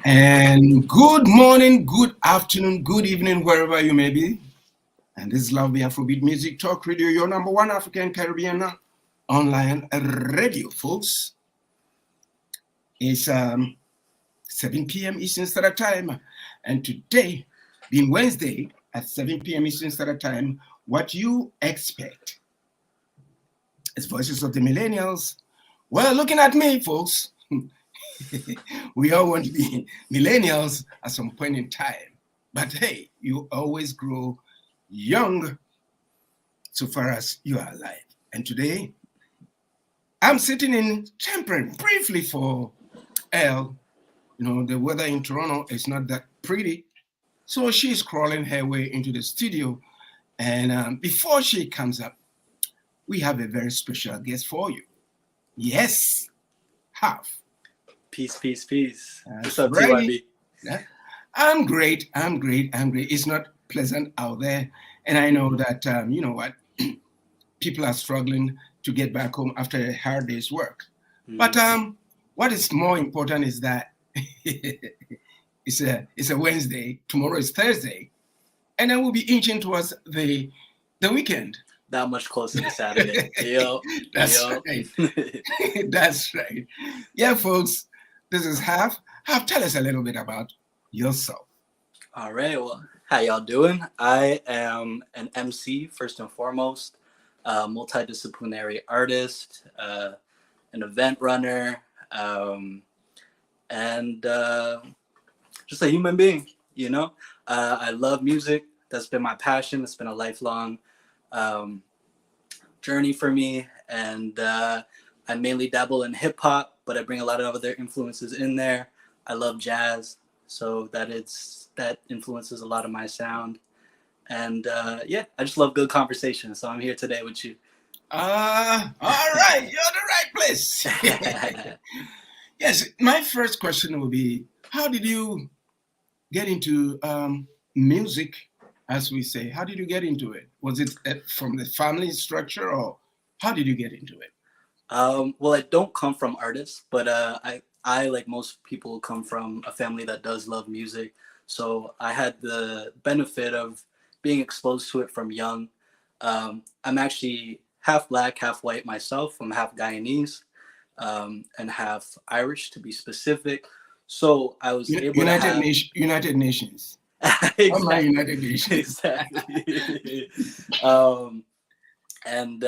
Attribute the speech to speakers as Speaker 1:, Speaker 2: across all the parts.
Speaker 1: And good morning, good afternoon, good evening, wherever you may be. And this is Lovely Afrobeat Music Talk Radio, your number one African Caribbean online radio, folks. It's 7 p.m. Eastern Standard Time. And today, being Wednesday at 7 p.m. Eastern Standard Time, what you expect is Voices of the Millennials. Well, looking at me, folks. We all want to be millennials at some point in time. But hey, you always grow young so far as you are alive. And today, I'm sitting in Temperance briefly for Elle. You know, the weather in Toronto is not that pretty. So she's crawling her way into the studio. And before she comes up, we have a very special guest for you. Yes, Half.
Speaker 2: Peace, peace, peace. What's
Speaker 1: That's
Speaker 2: up,
Speaker 1: right.
Speaker 2: TYB?
Speaker 1: Yeah. I'm great. It's not pleasant out there. And I know that, you know what, people are struggling to get back home after a hard day's work. But what is more important is that it's a Wednesday, tomorrow is Thursday, and then we'll be inching towards the weekend.
Speaker 2: That much closer to Saturday. Yo.
Speaker 1: That's right. That's right. Yeah, folks, this is Half. Half, tell us a little bit about yourself.
Speaker 2: All right. Well, how y'all doing? I am an MC, first and foremost, a multidisciplinary artist, an event runner, and just a human being, you know? I love music. That's been my passion. It's been a lifelong journey for me. And I mainly dabble in hip hop, but I bring a lot of other influences in there. I love jazz, so that influences a lot of my sound. And yeah, I just love good conversation. So I'm here today with you.
Speaker 1: All right, you're the right place. Yes, my first question will be, how did you get into music, as we say? How did you get into it? Was it from the family structure, or how did you get into it?
Speaker 2: Well, I don't come from artists, but I, like most people, come from a family that does love music. So I had the benefit of being exposed to it from young. I'm actually half black, half white myself. I'm half Guyanese and half Irish, to be specific. So I was able to have...
Speaker 1: United Nations.
Speaker 2: Exactly.
Speaker 1: Oh, my United Nations.
Speaker 2: Exactly. And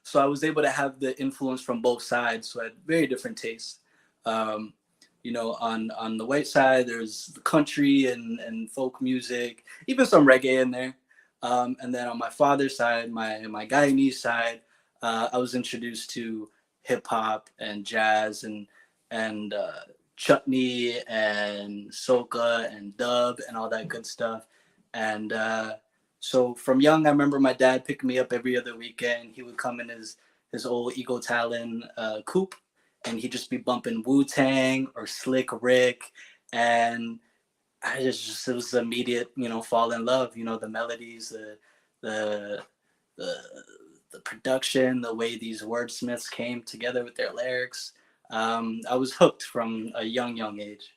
Speaker 2: so I was able to have the influence from both sides. So I had very different tastes. You know, on the white side, there's the country and folk music, even some reggae in there. And then on my father's side, my Guyanese side, I was introduced to hip hop and jazz and chutney and soca and dub and all that good stuff. And so from young, I remember my dad picking me up every other weekend. He would come in his old Ego Talon coupe, and he'd just be bumping Wu-Tang or Slick Rick. And I just it was immediate, you know, fall in love, you know, the melodies, the production, the way these wordsmiths came together with their lyrics. I was hooked from a young age.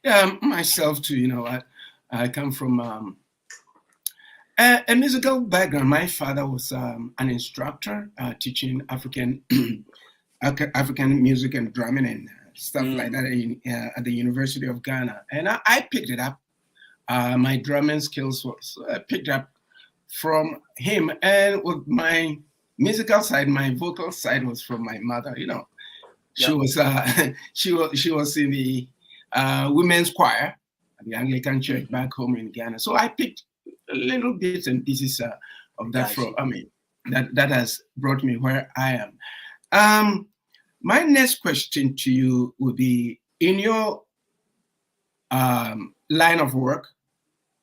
Speaker 1: Yeah. Myself too. You know, I come from a musical background. My father was an instructor teaching African music and drumming and stuff like that at the University of Ghana, and I picked it up. My drumming skills was I picked up from him, and with my musical side, my vocal side was from my mother. You know, she was she was in the women's choir at the Anglican Church back home in Ghana. So I picked little bits and pieces of that from. I mean, that has brought me where I am. My next question to you would be, in your line of work,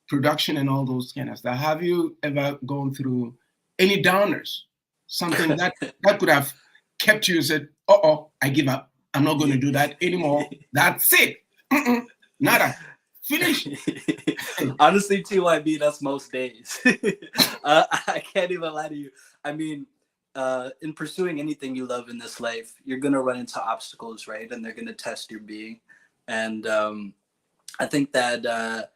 Speaker 1: production and all those kind of stuff, have you ever gone through any downers? Something that could have kept you said, I give up. I'm not going to do that anymore. That's it. Nada. Finish.
Speaker 2: Honestly, TYB, that's most days. I can't even lie to you. I mean, in pursuing anything you love in this life, you're going to run into obstacles, right? And they're going to test your being. And I think that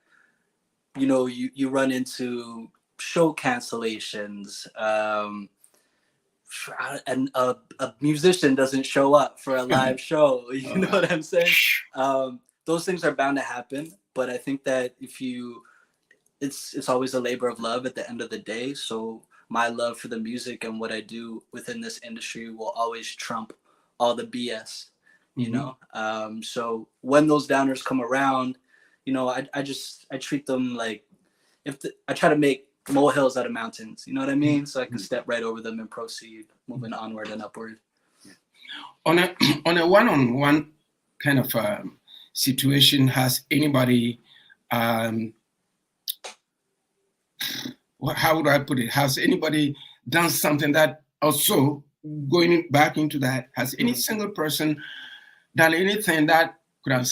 Speaker 2: you run into show cancellations, and a musician doesn't show up for a live show. You know what I'm saying? Those things are bound to happen, but I think that it's always a labor of love at the end of the day. So my love for the music and what I do within this industry will always trump all the BS, you know? So when those downers come around, I treat them like I try to make molehills out of mountains, you know what I mean? So I can step right over them and proceed, moving onward and upward.
Speaker 1: On a one-on-one kind of situation, has anybody, how would I put it? Has anybody done something that also, going back into that, has any single person done anything that could have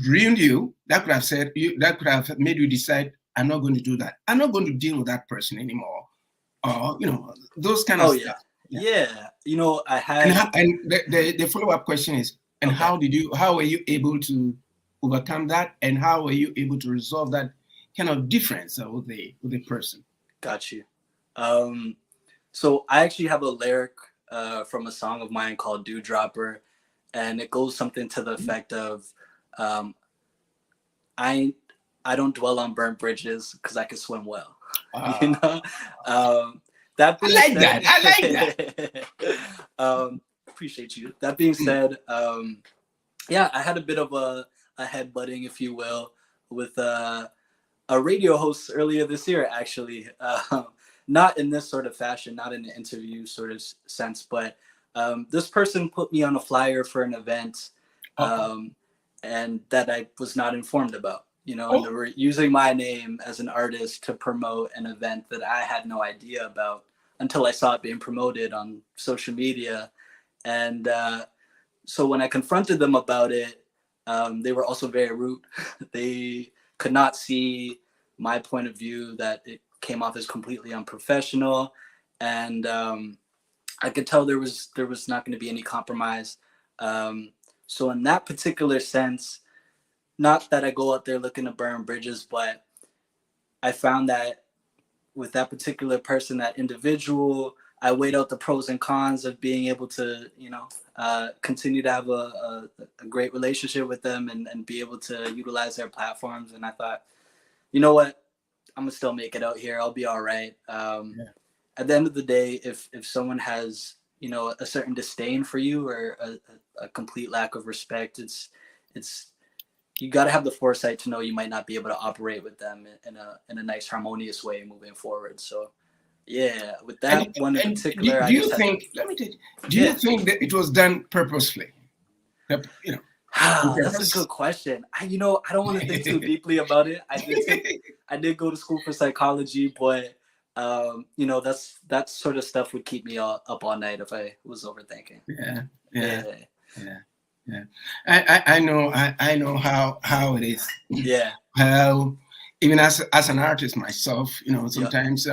Speaker 1: ruined you, that could have made you decide, I'm not going to do that. I'm not going to deal with that person anymore. Or, those kind of stuff.
Speaker 2: Yeah. I had.
Speaker 1: And the follow-up question is, and how were you able to overcome that? And how were you able to resolve that kind of difference with the person?
Speaker 2: Got you. So I actually have a lyric from a song of mine called Dewdropper, and it goes something to the effect of, I don't dwell on burnt bridges because I can swim well. That being said,
Speaker 1: I like that.
Speaker 2: Appreciate you. That being said, I had a bit of a headbutting, if you will, with a radio host earlier this year, actually. Not in this sort of fashion, not in an interview sort of sense, but this person put me on a flyer for an event, and that I was not informed about. And they were using my name as an artist to promote an event that I had no idea about until I saw it being promoted on social media. And so when I confronted them about it, they were also very rude. They could not see my point of view, that it came off as completely unprofessional. And I could tell there was not going to be any compromise. So in that particular sense, not that I go out there looking to burn bridges, but I found that with that particular person, that individual, I weighed out the pros and cons of being able to, continue to have a great relationship with them and be able to utilize their platforms. And I thought, you know what, I'm gonna still make it out here. I'll be all right. At the end of the day, if someone has, a certain disdain for you or a complete lack of respect, it's you got to have the foresight to know you might not be able to operate with them in a nice, harmonious way moving forward. So, yeah, with that one in particular,
Speaker 1: do you think that it was done purposefully?
Speaker 2: That's a good question. I don't want to think too deeply about it. I did go to school for psychology, but that sort of stuff would keep me up all night if I was overthinking.
Speaker 1: Yeah. I know how it is.
Speaker 2: Yeah.
Speaker 1: How, even as an artist myself, sometimes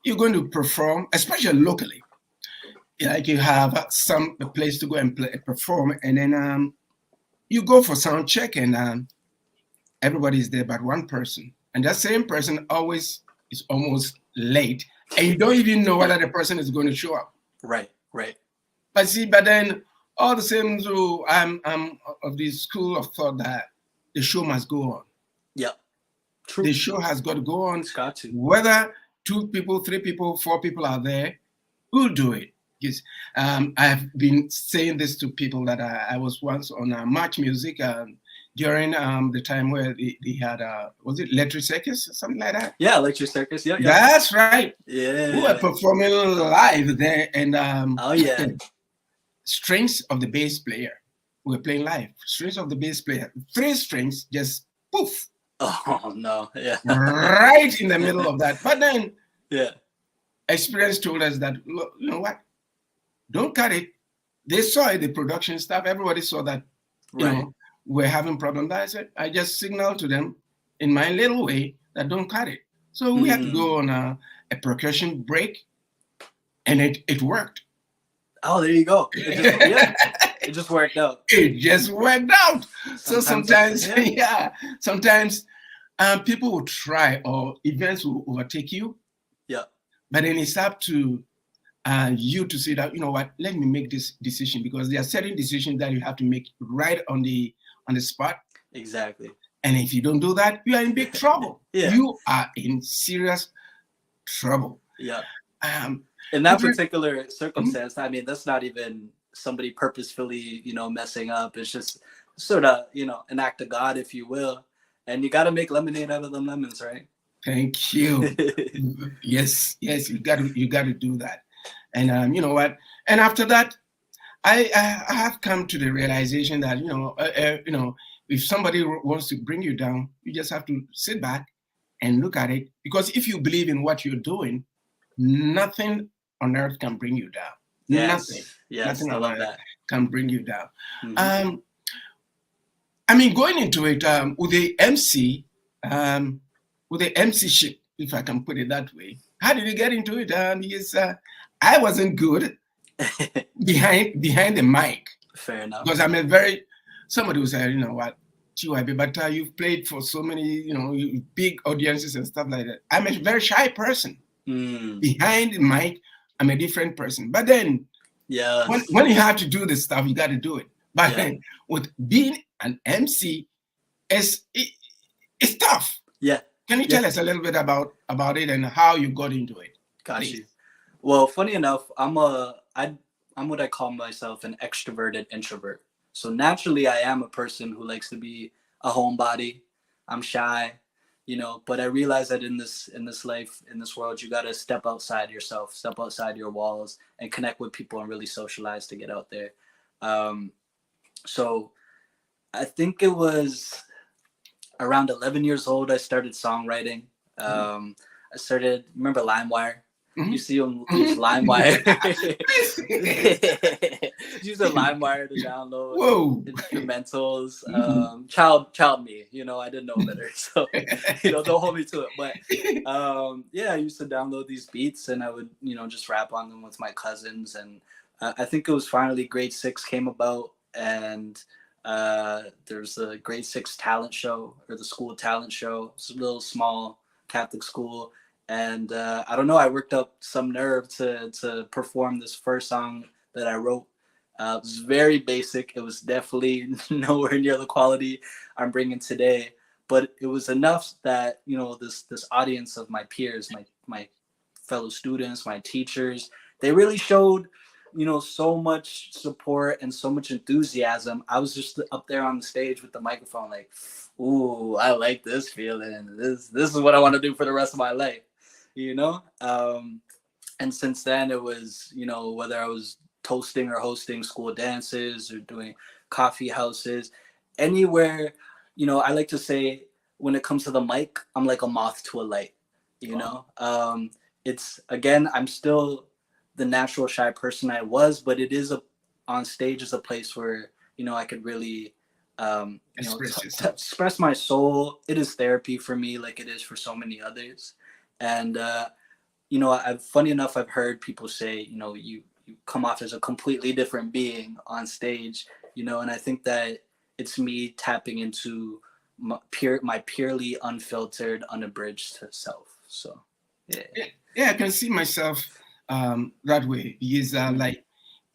Speaker 1: you're going to perform, especially locally. Like you have a place to go and perform, and then you go for sound check, and everybody's there but one person, and that same person always is almost late, and you don't even know whether the person is going to show up.
Speaker 2: Right.
Speaker 1: But then all the same, so I'm of the school of thought that the show must go on.
Speaker 2: Yeah, true.
Speaker 1: The show has got to go on.
Speaker 2: It's got to.
Speaker 1: Whether 2 people, 3 people, 4 people are there, we'll do it. Yes, I've been saying this to people that I was once on March Music during the time where they had was it Electric Circus or something like that?
Speaker 2: Yeah, Electric Circus. Yeah.
Speaker 1: That's right.
Speaker 2: Yeah.
Speaker 1: We were performing live there, and strings of the bass player. We were playing live. Strings of the bass player. 3 strings just poof.
Speaker 2: Oh no! Yeah.
Speaker 1: Right in the middle of that. But then, experience told us that, look, you know what? Don't cut it. They saw it, the production staff. Everybody saw that. We're having problems. I just signaled to them in my little way that don't cut it. So we had to go on a percussion break, and it worked.
Speaker 2: Oh, there you go. It just worked out.
Speaker 1: It just worked out. So sometimes,
Speaker 2: yeah.
Speaker 1: yeah, sometimes people will try or events will overtake you.
Speaker 2: Yeah.
Speaker 1: But then it's up to you to say that, you know what, let me make this decision, because there are certain decisions that you have to make right on the spot.
Speaker 2: Exactly.
Speaker 1: And if you don't do that, you are in big trouble.
Speaker 2: Yeah.
Speaker 1: You are in serious trouble.
Speaker 2: Yeah.
Speaker 1: Um,
Speaker 2: In that particular circumstance, I mean, that's not even somebody purposefully, messing up. It's just sort of, an act of God, if you will. And you got to make lemonade out of them lemons, right?
Speaker 1: Thank you. Yes, you got to do that. And you know what? And after that, I have come to the realization that if somebody wants to bring you down, you just have to sit back and look at it. Because if you believe in what you're doing, nothing on earth can bring you down.
Speaker 2: Yes.
Speaker 1: Nothing
Speaker 2: I
Speaker 1: on
Speaker 2: love
Speaker 1: earth
Speaker 2: that.
Speaker 1: can bring you down.
Speaker 2: Mm-hmm.
Speaker 1: I mean, going into it with the MC-ship, if I can put it that way. How did you get into it? Because I wasn't good behind the mic.
Speaker 2: Fair enough.
Speaker 1: Because somebody will say, you know what, Chiwabe, but you've played for so many, big audiences and stuff like that. I'm a very shy person. Behind the mic, I'm a different person. But then, when you have to do this stuff, you got to do it. But then, with being an MC, it's tough.
Speaker 2: Yeah.
Speaker 1: Can you tell us a little bit about it and how you got into it?
Speaker 2: Got you. Well, funny enough, I'm what I call myself an extroverted introvert. So naturally, I am a person who likes to be a homebody. I'm shy, but I realize that in this life, in this world, you got to step outside yourself, step outside your walls, and connect with people and really socialize to get out there. So I think it was around 11 years old, I started songwriting. I started, remember LimeWire? You see them use LimeWire. Use a LimeWire to download instrumentals. Child me, I didn't know better. So, don't hold me to it. But I used to download these beats and I would, just rap on them with my cousins. And I think it was finally grade 6 came about, and there's a grade 6 talent show, or the school talent show. It's a little small Catholic school. And I don't know, I worked up some nerve to perform this first song that I wrote. It was very basic. It was definitely nowhere near the quality I'm bringing today. But it was enough that, this audience of my peers, my fellow students, my teachers, they really showed, so much support and so much enthusiasm. I was just up there on the stage with the microphone like, ooh, I like this feeling. This is what I want to do for the rest of my life. And since then it was, whether I was toasting or hosting school dances or doing coffee houses, anywhere, I like to say when it comes to the mic, I'm like a moth to a light, it's, again, I'm still the natural shy person I was, but it is on stage is a place where, I could really, express my soul. It is therapy for me, like it is for so many others. And, funny enough, I've heard people say, you come off as a completely different being on stage, and I think that it's me tapping into my purely unfiltered, unabridged self. So,
Speaker 1: yeah, I can see myself that way. Because like,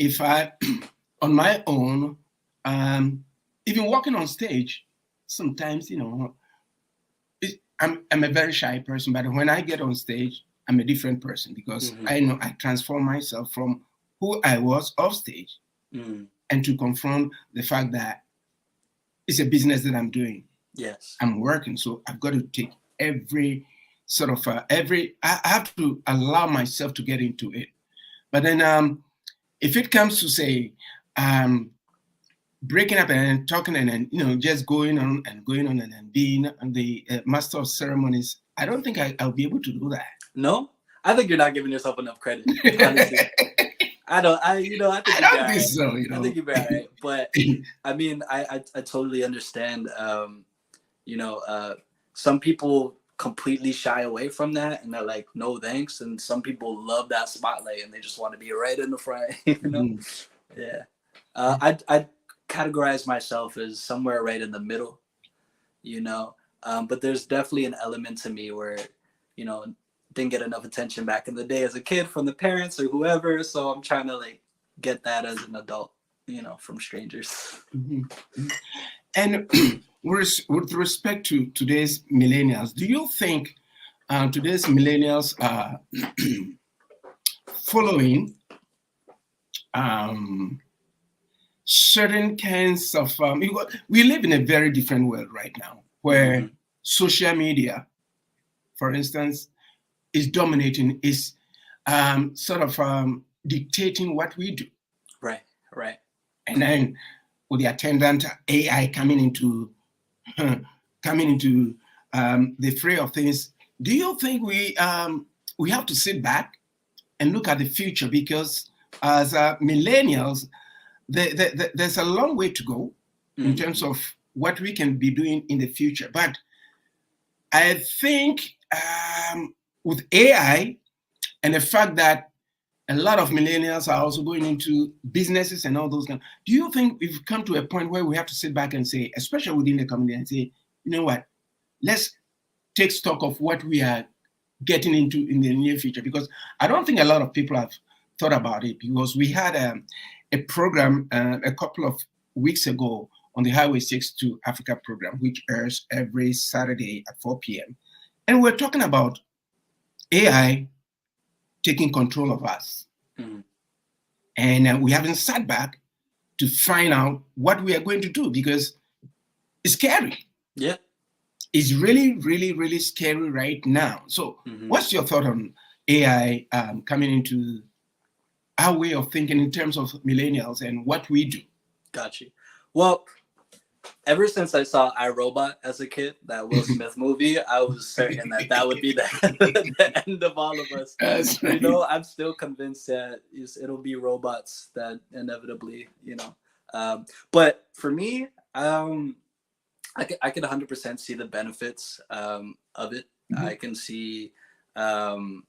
Speaker 1: if I, on my own, even walking on stage, sometimes, I'm a very shy person, but when I get on stage, I'm a different person, because I know I transform myself from who I was off stage and to confront the fact that it's a business that I'm doing.
Speaker 2: Yes.
Speaker 1: I'm working, so I've got to take every sort of I have to allow myself to get into it. But then if it comes to say breaking up and talking and then just going on and being the master of ceremonies, I don't think I'll be able to do that.
Speaker 2: No, I think you're not giving yourself enough credit. Honestly, I think you're right.
Speaker 1: So,
Speaker 2: I think you're right. But I mean, I totally understand. Some people completely shy away from that and they're like, no thanks. And some people love that spotlight and they just want to be right in the front. Yeah. I'd categorize myself as somewhere right in the middle, you know. But there's definitely an element to me where, you know, didn't get enough attention back in the day as a kid from the parents or whoever. So I'm trying to like get that as an adult, you know, from strangers.
Speaker 1: Mhm. And with respect to today's millennials, do you think today's millennials are following um, certain kinds of we live in a very different world right now
Speaker 2: Mm-hmm.
Speaker 1: where social media, for instance, is dominating, is sort of dictating what we do.
Speaker 2: Right, right.
Speaker 1: And then with the attendant AI coming into the fray of things, do you think we have to sit back and look at the future? Because as millennials, there's a long way to go in terms
Speaker 2: Mm-hmm.
Speaker 1: of what we can be doing in the future. But I think with AI and the fact that a lot of millennials are also going into businesses and all those kind. Do you think we've come to a point where we have to sit back and say, especially within the community, and say, you know what, let's take stock of what we are getting into in the near future? Because I don't think a lot of people have thought about it. Because we had a program a couple of weeks ago on the Highway 6 to Africa program, which airs every Saturday at 4 p.m. And we're talking about AI taking control of us.
Speaker 2: Mm-hmm.
Speaker 1: And we haven't sat back to find out what we are going to do because it's scary.
Speaker 2: Yeah.
Speaker 1: It's really, really, really scary right now. So,
Speaker 2: Mm-hmm.
Speaker 1: what's your thought on AI coming into our way of thinking in terms of millennials and what we do?
Speaker 2: Got you. Well, ever since I saw iRobot as a kid, that Will Smith movie, I was certain that that would be the, the end of all of us.
Speaker 1: That's
Speaker 2: You
Speaker 1: right.
Speaker 2: know, I'm still convinced that it'll be robots that inevitably, you know. But for me, I could 100% see the benefits of it.
Speaker 1: Mhm.
Speaker 2: I can see um,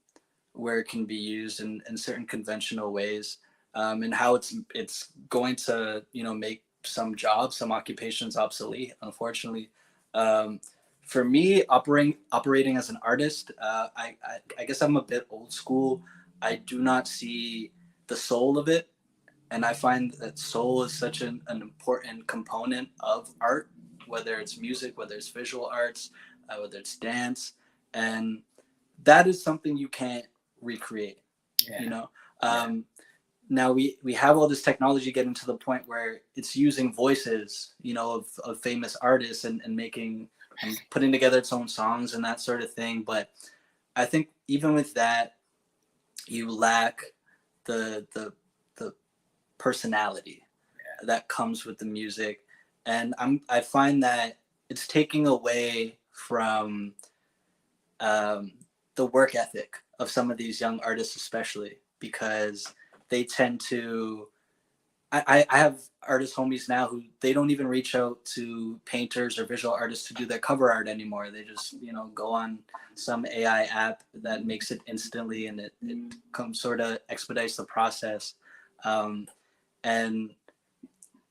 Speaker 2: where it can be used in certain conventional ways, and how it's going to, you know, make some jobs, some occupations obsolete, unfortunately. Um, for me, operating as an artist, I guess I'm a bit old school. I do not see the soul of it, and I find that soul is such an important component of art, whether it's music, whether it's visual arts, whether it's dance, and that is something you can't recreate.
Speaker 1: Yeah.
Speaker 2: You know,
Speaker 1: Yeah.
Speaker 2: now we have all this technology getting to the point where it's using voices, you know, of famous artists and making and putting together its own songs and that sort of thing. But I think even with that, you lack the the personality that comes with the music, and I find that it's taking away from um, the work ethic of some of these young artists, especially because they tend to. I have artist homies now who they don't even reach out to painters or visual artists to do their cover art anymore. They just, you know, go on some AI app that makes it instantly, and it comes sort of expedites the process. Um, and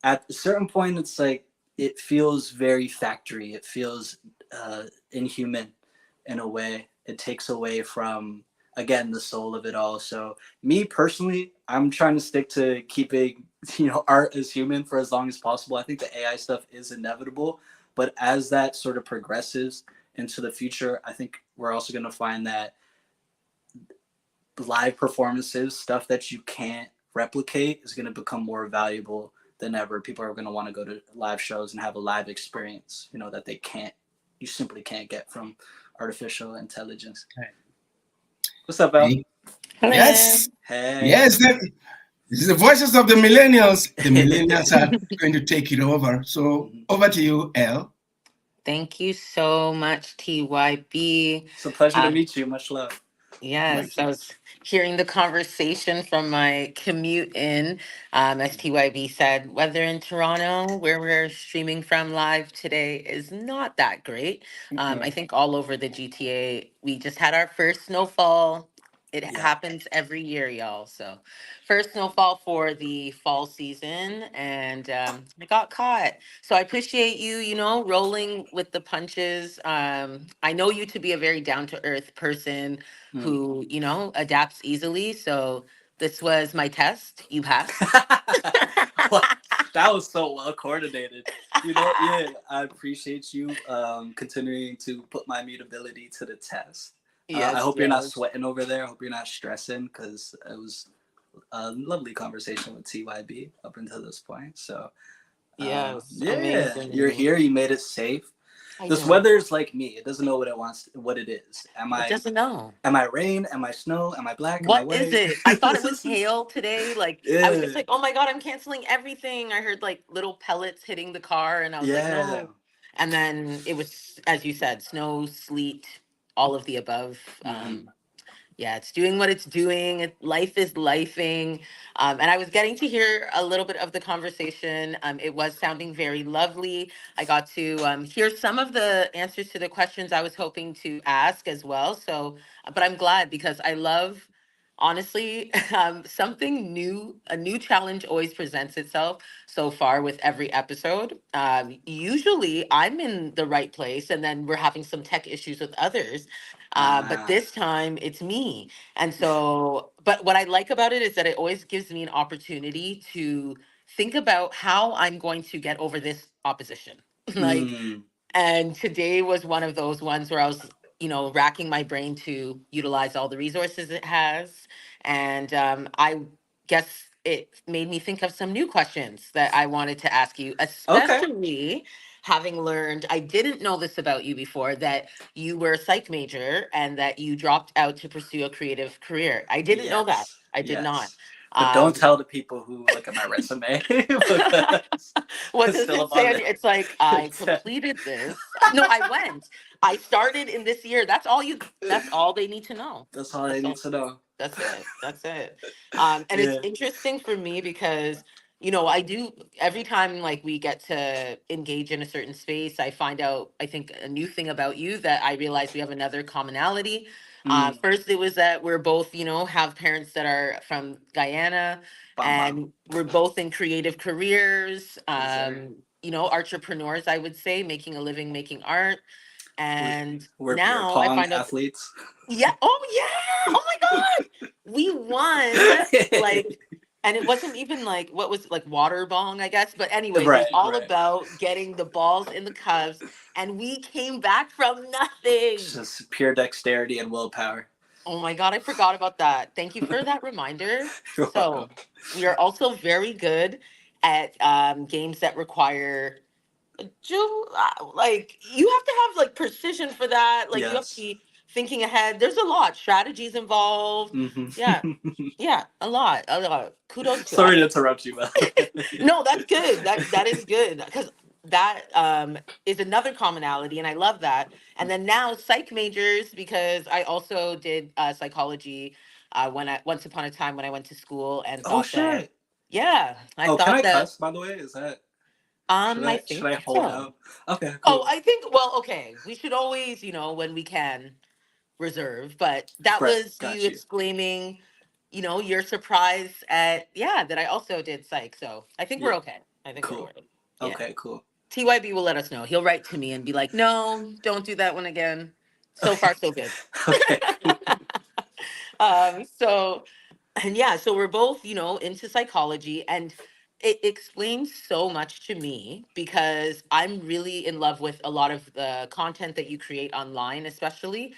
Speaker 2: at a certain point, it's like it feels very factory. It feels inhuman in a way. It takes away from, again, the soul of it all. So me personally, I'm trying to stick to keeping, you know, art as human for as long as possible. I think the AI stuff is inevitable, but as that sort of progresses into the future, I think we're also going to find that live performances, stuff that you can't replicate, is going to become more valuable than ever. People are going to want to go to live shows and have a live experience, you know, that you simply can't get from artificial intelligence.
Speaker 1: Right.
Speaker 2: What's up, Al?
Speaker 1: Hey.
Speaker 3: Hello.
Speaker 1: Yes.
Speaker 2: Hey.
Speaker 1: Yes. This is the voices of the millennials. The millennials are going to take it over. So over to you, Elle.
Speaker 3: Thank you so much, TYB.
Speaker 2: It's a pleasure to
Speaker 3: Uh,
Speaker 2: meet you. Much love.
Speaker 3: yes,
Speaker 1: Thank
Speaker 3: I
Speaker 1: you.
Speaker 3: was hearing the conversation from my commute in. As TYB said, weather in Toronto, where we're streaming from live today, is not that great.
Speaker 2: Mm-mm.
Speaker 3: I think all over the GTA, we just had our first snowfall It
Speaker 2: Yeah.
Speaker 3: happens every year, y'all. So, first snowfall for the fall season, and I got caught. So, I appreciate you, rolling with the punches. I know you to be a very down to earth person
Speaker 2: Mm.
Speaker 3: who, adapts easily. So, this was my test. You passed.
Speaker 2: What? That was so well coordinated. Yeah, I appreciate you continuing to put my mutability to the test. I
Speaker 3: Yes,
Speaker 2: hope you're not
Speaker 3: yes.
Speaker 2: sweating over there. I hope you're not stressing because it was a lovely conversation with TYB up until this point. So,
Speaker 3: Yes,
Speaker 2: yeah, you're
Speaker 3: amazing.
Speaker 2: here. You made it safe.
Speaker 3: I
Speaker 2: This
Speaker 3: did.
Speaker 2: weather is like me. It doesn't know what it wants, what it is. Am
Speaker 3: It
Speaker 2: I
Speaker 3: doesn't know.
Speaker 2: am I rain? Am I snow? Am I black? Am I
Speaker 3: What is
Speaker 2: white?
Speaker 3: it? I thought it was hail today. Like, I was just
Speaker 2: Yeah,
Speaker 3: like, oh my God, I'm canceling everything. I heard like little pellets hitting the car, and I was like,
Speaker 2: yeah.
Speaker 3: no. And then it was, as you said, snow, sleet, all of the above.
Speaker 2: Hmm.
Speaker 3: Yeah, it's doing what it's doing. Life is lifing. And I was getting to hear a little bit of the conversation. It was sounding very lovely. I got to hear some of the answers to the questions I was hoping to ask as well. So, but I'm glad because I love, honestly, something new. A new challenge always presents itself so far with every episode. Usually I'm in the right place, and then we're having some tech issues with others. But
Speaker 2: Ah.
Speaker 3: this time it's me. And so, but what I like about it is that it always gives me an opportunity to think about how I'm going to get over this opposition. Like,
Speaker 2: Mm.
Speaker 3: and today was one of those ones where I was, racking my brain to utilize all the resources it has. And I guess it made me think of some new questions that I wanted to ask you,
Speaker 2: Okay.
Speaker 3: especially having learned, I didn't know this about you before, that you were a psych major and that you dropped out to pursue a creative career. I didn't know that.
Speaker 2: Yes.
Speaker 3: I did not.
Speaker 2: Yes. But don't
Speaker 3: Um,
Speaker 2: tell the people who look at my resume because
Speaker 3: what
Speaker 2: it's
Speaker 3: does
Speaker 2: still
Speaker 3: it say
Speaker 2: above
Speaker 3: on
Speaker 2: it.
Speaker 3: it's like I
Speaker 2: It's,
Speaker 3: completed this. No, I went. I started in this year. That's all they need to know.
Speaker 2: that's all I
Speaker 3: That's
Speaker 2: need
Speaker 3: all
Speaker 2: to know.
Speaker 3: that's it. That's it. And it's
Speaker 2: Yeah.
Speaker 3: interesting for me because, I do every time like we get to engage in a certain space, I find out, I think, a new thing about you that I realize we have another commonality.
Speaker 2: Mm.
Speaker 3: First, it was that we're both, have parents that are from Guyana,
Speaker 2: Bam bam.
Speaker 3: and we're both in creative careers,
Speaker 2: Yes, sir.
Speaker 3: entrepreneurs, I would say, making a living, making art.
Speaker 2: We,
Speaker 3: And
Speaker 2: we're
Speaker 3: now I
Speaker 2: Pong
Speaker 3: find out,
Speaker 2: athletes.
Speaker 3: yeah. Oh yeah. Oh my God. We won. Like, and it wasn't even like what was it, like water bong, I guess. But anyways, it was
Speaker 2: Right,
Speaker 3: all
Speaker 2: right.
Speaker 3: about getting the balls in the Cubs, and we came back from nothing.
Speaker 2: Just pure dexterity and willpower.
Speaker 3: Oh my God, I forgot about that. Thank you for that reminder.
Speaker 2: You're welcome.
Speaker 3: So we are also very good at games that require like you have to have like precision for that. Like you have to
Speaker 2: Yes.
Speaker 3: be thinking ahead. There's a lot, strategies involved.
Speaker 2: Hmm.
Speaker 3: Yeah, yeah, a lot, a lot. Kudos to
Speaker 2: Sorry to
Speaker 3: us.
Speaker 2: interrupt you, by the way.
Speaker 3: No, that's good. That is good because that is another commonality, and I love that. And then now psych majors because I also did psychology when I once upon a time when I went to school and
Speaker 2: Oh
Speaker 3: thought that,
Speaker 2: shit.
Speaker 3: yeah, I
Speaker 2: Oh, can
Speaker 3: thought
Speaker 2: I
Speaker 3: that
Speaker 2: cuss? By the way, is that
Speaker 3: I
Speaker 2: should
Speaker 3: think
Speaker 2: I hold
Speaker 3: so.
Speaker 2: out? Okay,
Speaker 3: Oh,
Speaker 2: cool.
Speaker 3: I think, well, okay. We should always, when we can, reserve. But that
Speaker 2: Right,
Speaker 3: was you
Speaker 2: got you.
Speaker 3: exclaiming, your surprise at, yeah, that I also did psych. So I think
Speaker 2: Yeah,
Speaker 3: we're okay. I think we're all
Speaker 2: cool.
Speaker 3: right. Yeah.
Speaker 2: Okay, cool.
Speaker 3: TYB will let us know. He'll write to me and be like, no, don't do that one again. So
Speaker 2: Okay,
Speaker 3: far, so good.
Speaker 2: okay, cool.
Speaker 3: So and yeah, so we're both, into psychology, and it explains so much to me because I'm really in love with a lot of the content that you create online, especially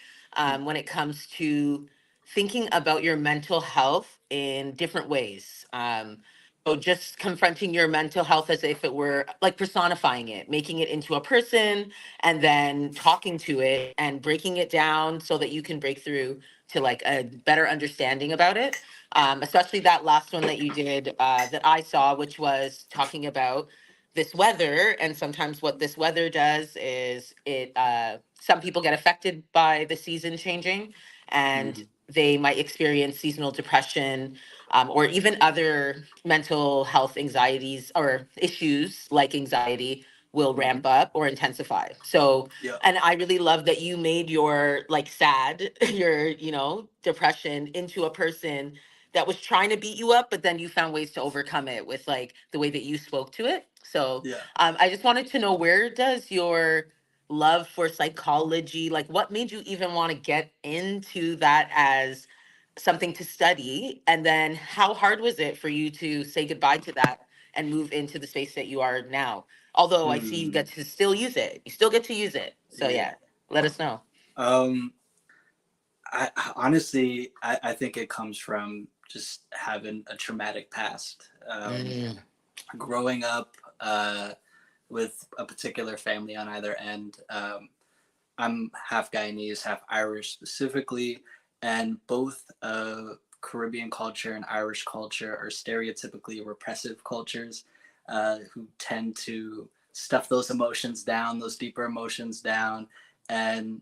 Speaker 3: when it comes to thinking about your mental health in different ways. So just confronting your mental health as if it were like personifying it, making it into a person, and then talking to it and breaking it down so that you can break through to like a better understanding about it, especially that last one that you did that I saw, which was talking about this weather. And sometimes what this weather does is some people get affected by the season changing, and
Speaker 2: Hmm.
Speaker 3: they might experience seasonal depression, or even other mental health anxieties or issues like anxiety will
Speaker 2: Hmm.
Speaker 3: ramp up or intensify. So,
Speaker 2: Yeah.
Speaker 3: and I really love that you made your like sad, your, depression into a person that was trying to beat you up, but then you found ways to overcome it with like the way that you spoke to it. So,
Speaker 2: Yeah.
Speaker 3: I just wanted to know, where does your love for psychology, like what made you even want to get into that as something to study? And then how hard was it for you to say goodbye to that and move into the space that you are now? Although I see you get
Speaker 2: Mm,
Speaker 3: to still use it. You still get to use it. So
Speaker 2: yeah.
Speaker 3: yeah, let us know.
Speaker 2: Um, honestly, I think it comes from just having a traumatic past.
Speaker 3: Mm,
Speaker 2: Growing up with a particular family on either end. I'm half Guyanese, half Irish specifically, and both Caribbean culture and Irish culture are stereotypically repressive cultures who tend to stuff those emotions down, those deeper emotions down, and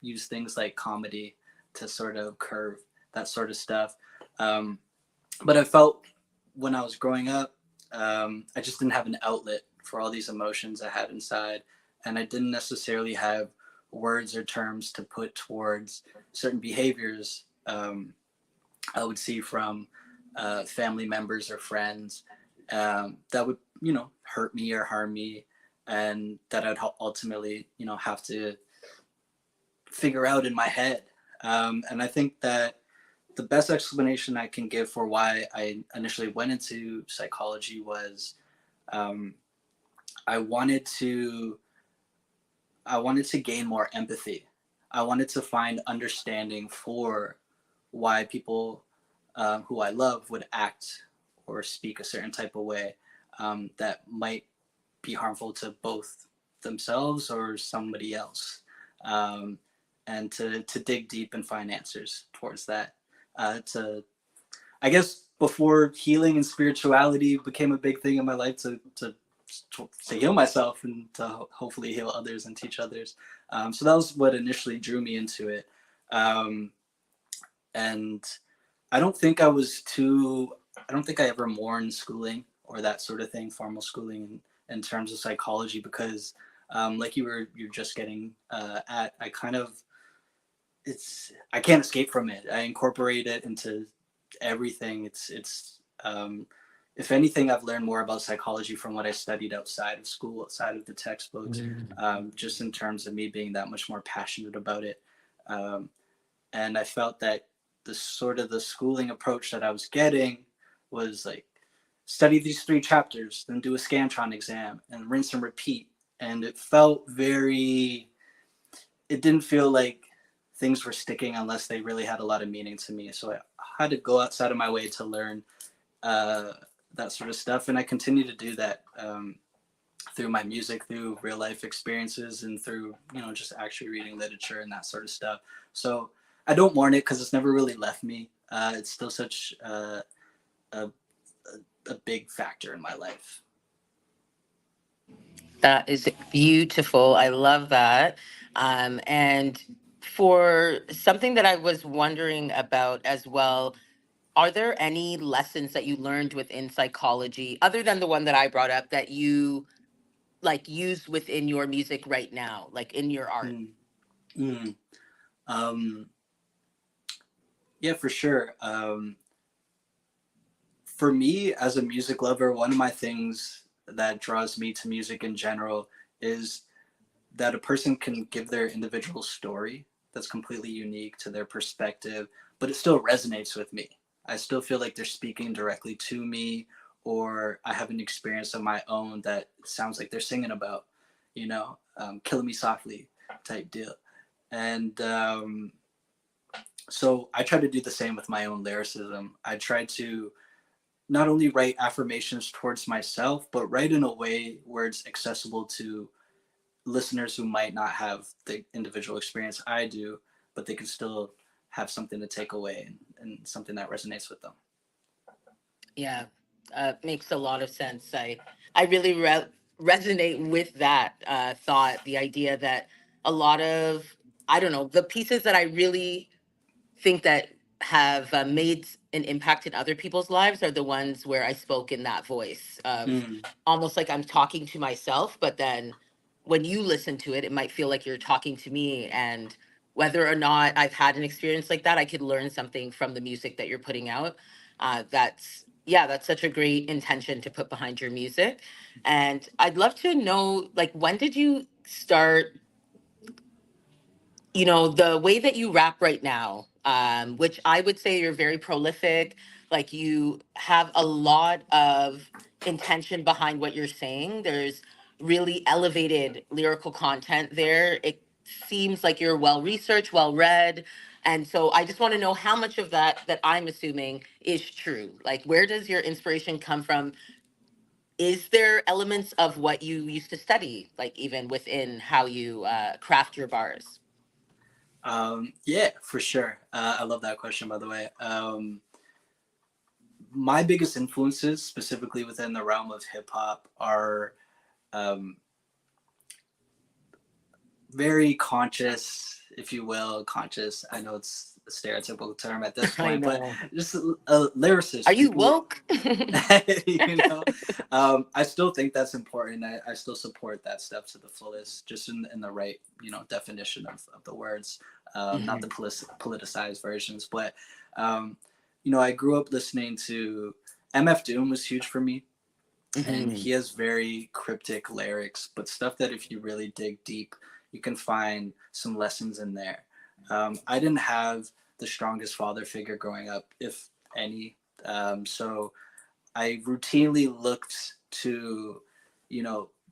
Speaker 2: use things like comedy to sort of curve that sort of stuff. Um, but I felt when I was growing up, I just didn't have an outlet for all these emotions I had inside, and I didn't necessarily have words or terms to put towards certain behaviors I would see from family members or friends that would, hurt me or harm me, and that I'd ultimately, have to figure out in my head. And I think that the best explanation I can give for why I initially went into psychology was um, I wanted to I wanted to gain more empathy. I wanted to find understanding for why people who I love would act or speak a certain type of way that might be harmful to both themselves or somebody else, um, and to dig deep and find answers towards that. To I guess before healing and spirituality became a big thing in my life, to heal myself and to hopefully heal others and teach others. So that was what initially drew me into it. Um, and I don't think I was too. I don't think I ever mourned schooling or that sort of thing, formal schooling in terms of psychology, because like you're just getting at, I kind of I can't escape from it. I incorporate it into everything. If anything, I've learned more about psychology from what I studied outside of school, outside of the textbooks, just in terms of me being that much more passionate about it. Um, and I felt that the schooling approach that I was getting was like study these 3 chapters, then do a Scantron exam, and rinse and repeat. And it felt very it didn't feel like things were sticking unless they really had a lot of meaning to me. So I had to go outside of my way to learn uh, that sort of stuff, and I continue to do that through my music, through real life experiences, and through just actually reading literature and that sort of stuff. So I don't mourn it because it's never really left me. It's still such a, a big factor in my life.
Speaker 3: that is beautiful. I love that. And for something that I was wondering about as well, are there any lessons that you learned within psychology, other than the one that I brought up, that you like use within your music right now, like in your art?
Speaker 2: Mm, mm. Um, yeah, for sure. For me as a music lover, one of my things that draws me to music in general is that a person can give their individual story that's completely unique to their perspective, but it still resonates with me. I still feel like they're speaking directly to me, or I have an experience of my own that sounds like they're singing about, killing me softly type deal. And so I try to do the same with my own lyricism. I try to not only write affirmations towards myself, but write in a way where it's accessible to listeners who might not have the individual experience I do, but they can still have something to take away and something that resonates with them.
Speaker 3: Yeah, makes a lot of sense. I really resonate with that thought. The idea that a lot of, I don't know, the pieces that I really think that have made an impact in other people's lives are the ones where I spoke in that voice of
Speaker 2: Mm.
Speaker 3: almost like I'm talking to myself, but then when you listen to it, it might feel like you're talking to me. And whether or not I've had an experience like that, I could learn something from the music that you're putting out. Yeah, that's such a great intention to put behind your music. And I'd love to know, like, when did you start, the way that you rap right now, which I would say you're very prolific, like you have a lot of intention behind what you're saying. There's really elevated lyrical content there. It seems like you're well researched, well read. And so I just want to know how much of that I'm assuming is true. Like, where does your inspiration come from? Is there elements of what you used to study, like even within how you craft your bars?
Speaker 2: Yeah, for sure. I love that question, by the way. My biggest influences, specifically within the realm of hip hop, are um, very conscious, if you will. Conscious. I know it's a stereotypical term at this
Speaker 3: I
Speaker 2: point, but
Speaker 3: know.
Speaker 2: just
Speaker 3: Are
Speaker 2: lyricists,
Speaker 3: you
Speaker 2: people.
Speaker 3: woke?
Speaker 2: you know, I still think that's important. I still support that stuff to the fullest, just in the right, definition of the words, not the
Speaker 3: Mhm.
Speaker 2: politicized versions. But um, I grew up listening to MF Doom was huge for me, and
Speaker 3: Mhm.
Speaker 2: he has very cryptic lyrics, but stuff that if you really dig deep, you can find some lessons in there. I didn't have the strongest father figure growing up, if any. So I routinely looked to,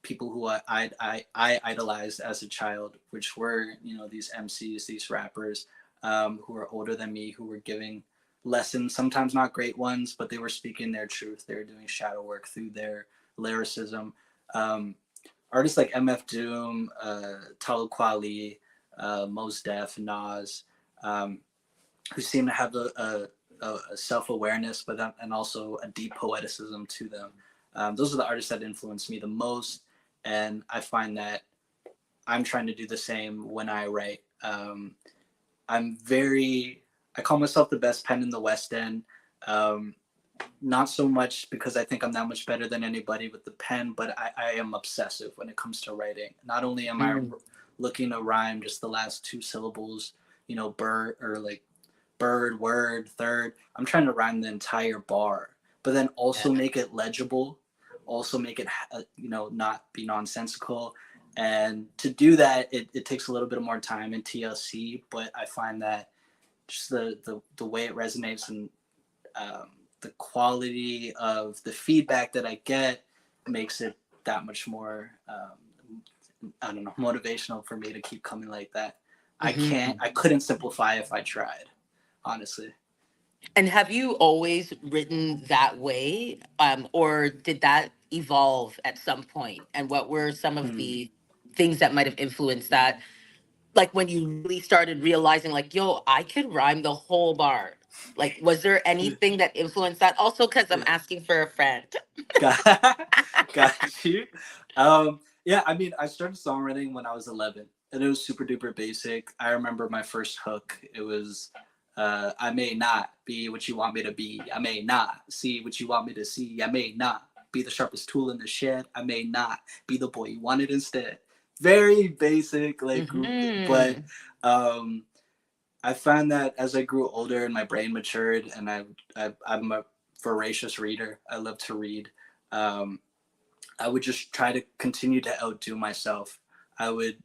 Speaker 2: people who I idolized as a child, which were, these MCs, these rappers, who were older than me, who were giving lessons, sometimes not great ones, but they were speaking their truth. They were doing shadow work through their lyricism. Um, Artists like MF Doom, Talib Kweli, Mos Def, Nas, um, who seem to have a self awareness, but and also a deep poeticism to them. Those are the artists that influence me the most, and I find that I'm trying to do the same when I write. I'm very, I call myself the best pen in the West End. Um, Not so much because I think I'm that much better than anybody with the pen, but I am obsessive when it comes to writing. Not only am I
Speaker 3: Mm.
Speaker 2: looking to rhyme just the last two syllables, bird or like bird, word, third. I'm trying to rhyme the entire bar, but then also
Speaker 3: Yeah.
Speaker 2: make it legible, also make it, not be nonsensical. And to do that, it takes a little bit more time in TLC, but I find that just the way it resonates and um, the quality of the feedback that I get makes it that much more, I don't know, motivational for me to keep coming like that.
Speaker 3: Mhm.
Speaker 2: I couldn't simplify if I tried, honestly.
Speaker 3: And have you always written that way, or did that evolve at some point? And what were some of
Speaker 2: Hmm.
Speaker 3: the things that might have influenced that? Like when you really started realizing, like, yo, I could rhyme the whole bar. Like, was there anything that influenced that? Also, because I'm
Speaker 2: Yeah.
Speaker 3: asking for a friend.
Speaker 2: Got, got you. Yeah, I mean, I started songwriting when I was 11, and it was super duper basic. I remember my first hook. It was, I may not be what you want me to be. I may not see what you want me to see. I may not be the sharpest tool in the shed. I may not be the boy you wanted instead. Very basic, like, but
Speaker 3: Hmm.
Speaker 2: um, I found that as I grew older and my brain matured, and I'm a voracious reader. I love to read. Um, I would just try to continue to outdo myself. I would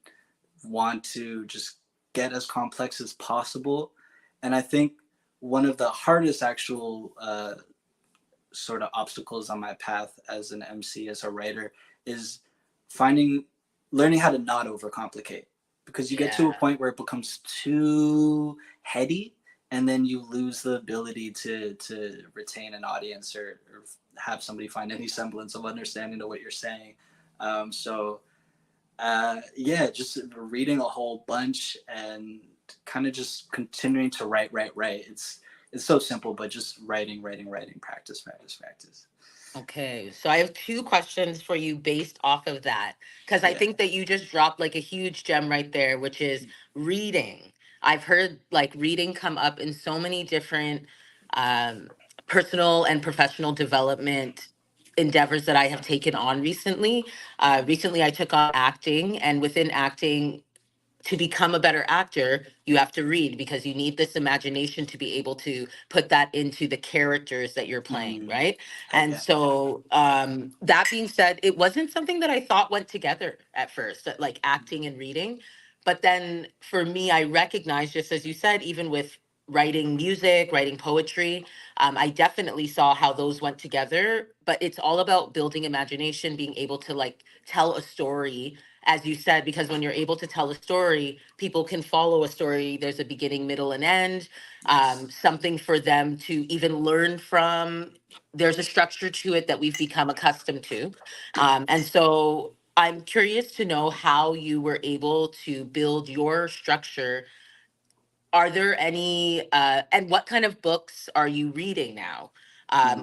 Speaker 2: want to just get as complex as possible. And I think one of the hardest actual sort of obstacles on my path as an MC, as a writer, is finding, learning how to not overcomplicate. Because you get to a
Speaker 3: Yeah.
Speaker 2: point where it becomes too heady, and then you lose the ability to retain an audience, or have somebody find any semblance of understanding to what you're saying. Yeah, just reading a whole bunch and kind of just continuing to write. It's so simple, but just writing, practice.
Speaker 3: Okay, so I have two questions for you based off of that, because I
Speaker 2: Yeah.
Speaker 3: think that you just dropped like a huge gem right there, which is reading. I've heard like reading come up in so many different um, personal and professional development endeavors that I have taken on recently. Recently, I took on acting, and within acting, to become a better actor, you have to read because you need this imagination to be able to put that into the characters that you're playing,
Speaker 2: Mm,
Speaker 3: right?
Speaker 2: heck
Speaker 3: And
Speaker 2: yeah.
Speaker 3: so, that being said, it wasn't something that I thought went together at first, that, like acting and reading. But then for me, I recognized, just as you said, even with writing music, writing poetry, I definitely saw how those went together. But it's all about building imagination, being able to like tell a story, as you said, because when you're able to tell a story, people can follow a story. There's a beginning, middle, and end,
Speaker 2: Yes.
Speaker 3: something for them to even learn from. There's a structure to it that we've become accustomed to. And so I'm curious to know how you were able to build your structure. Are there any, and what kind of books are you reading now?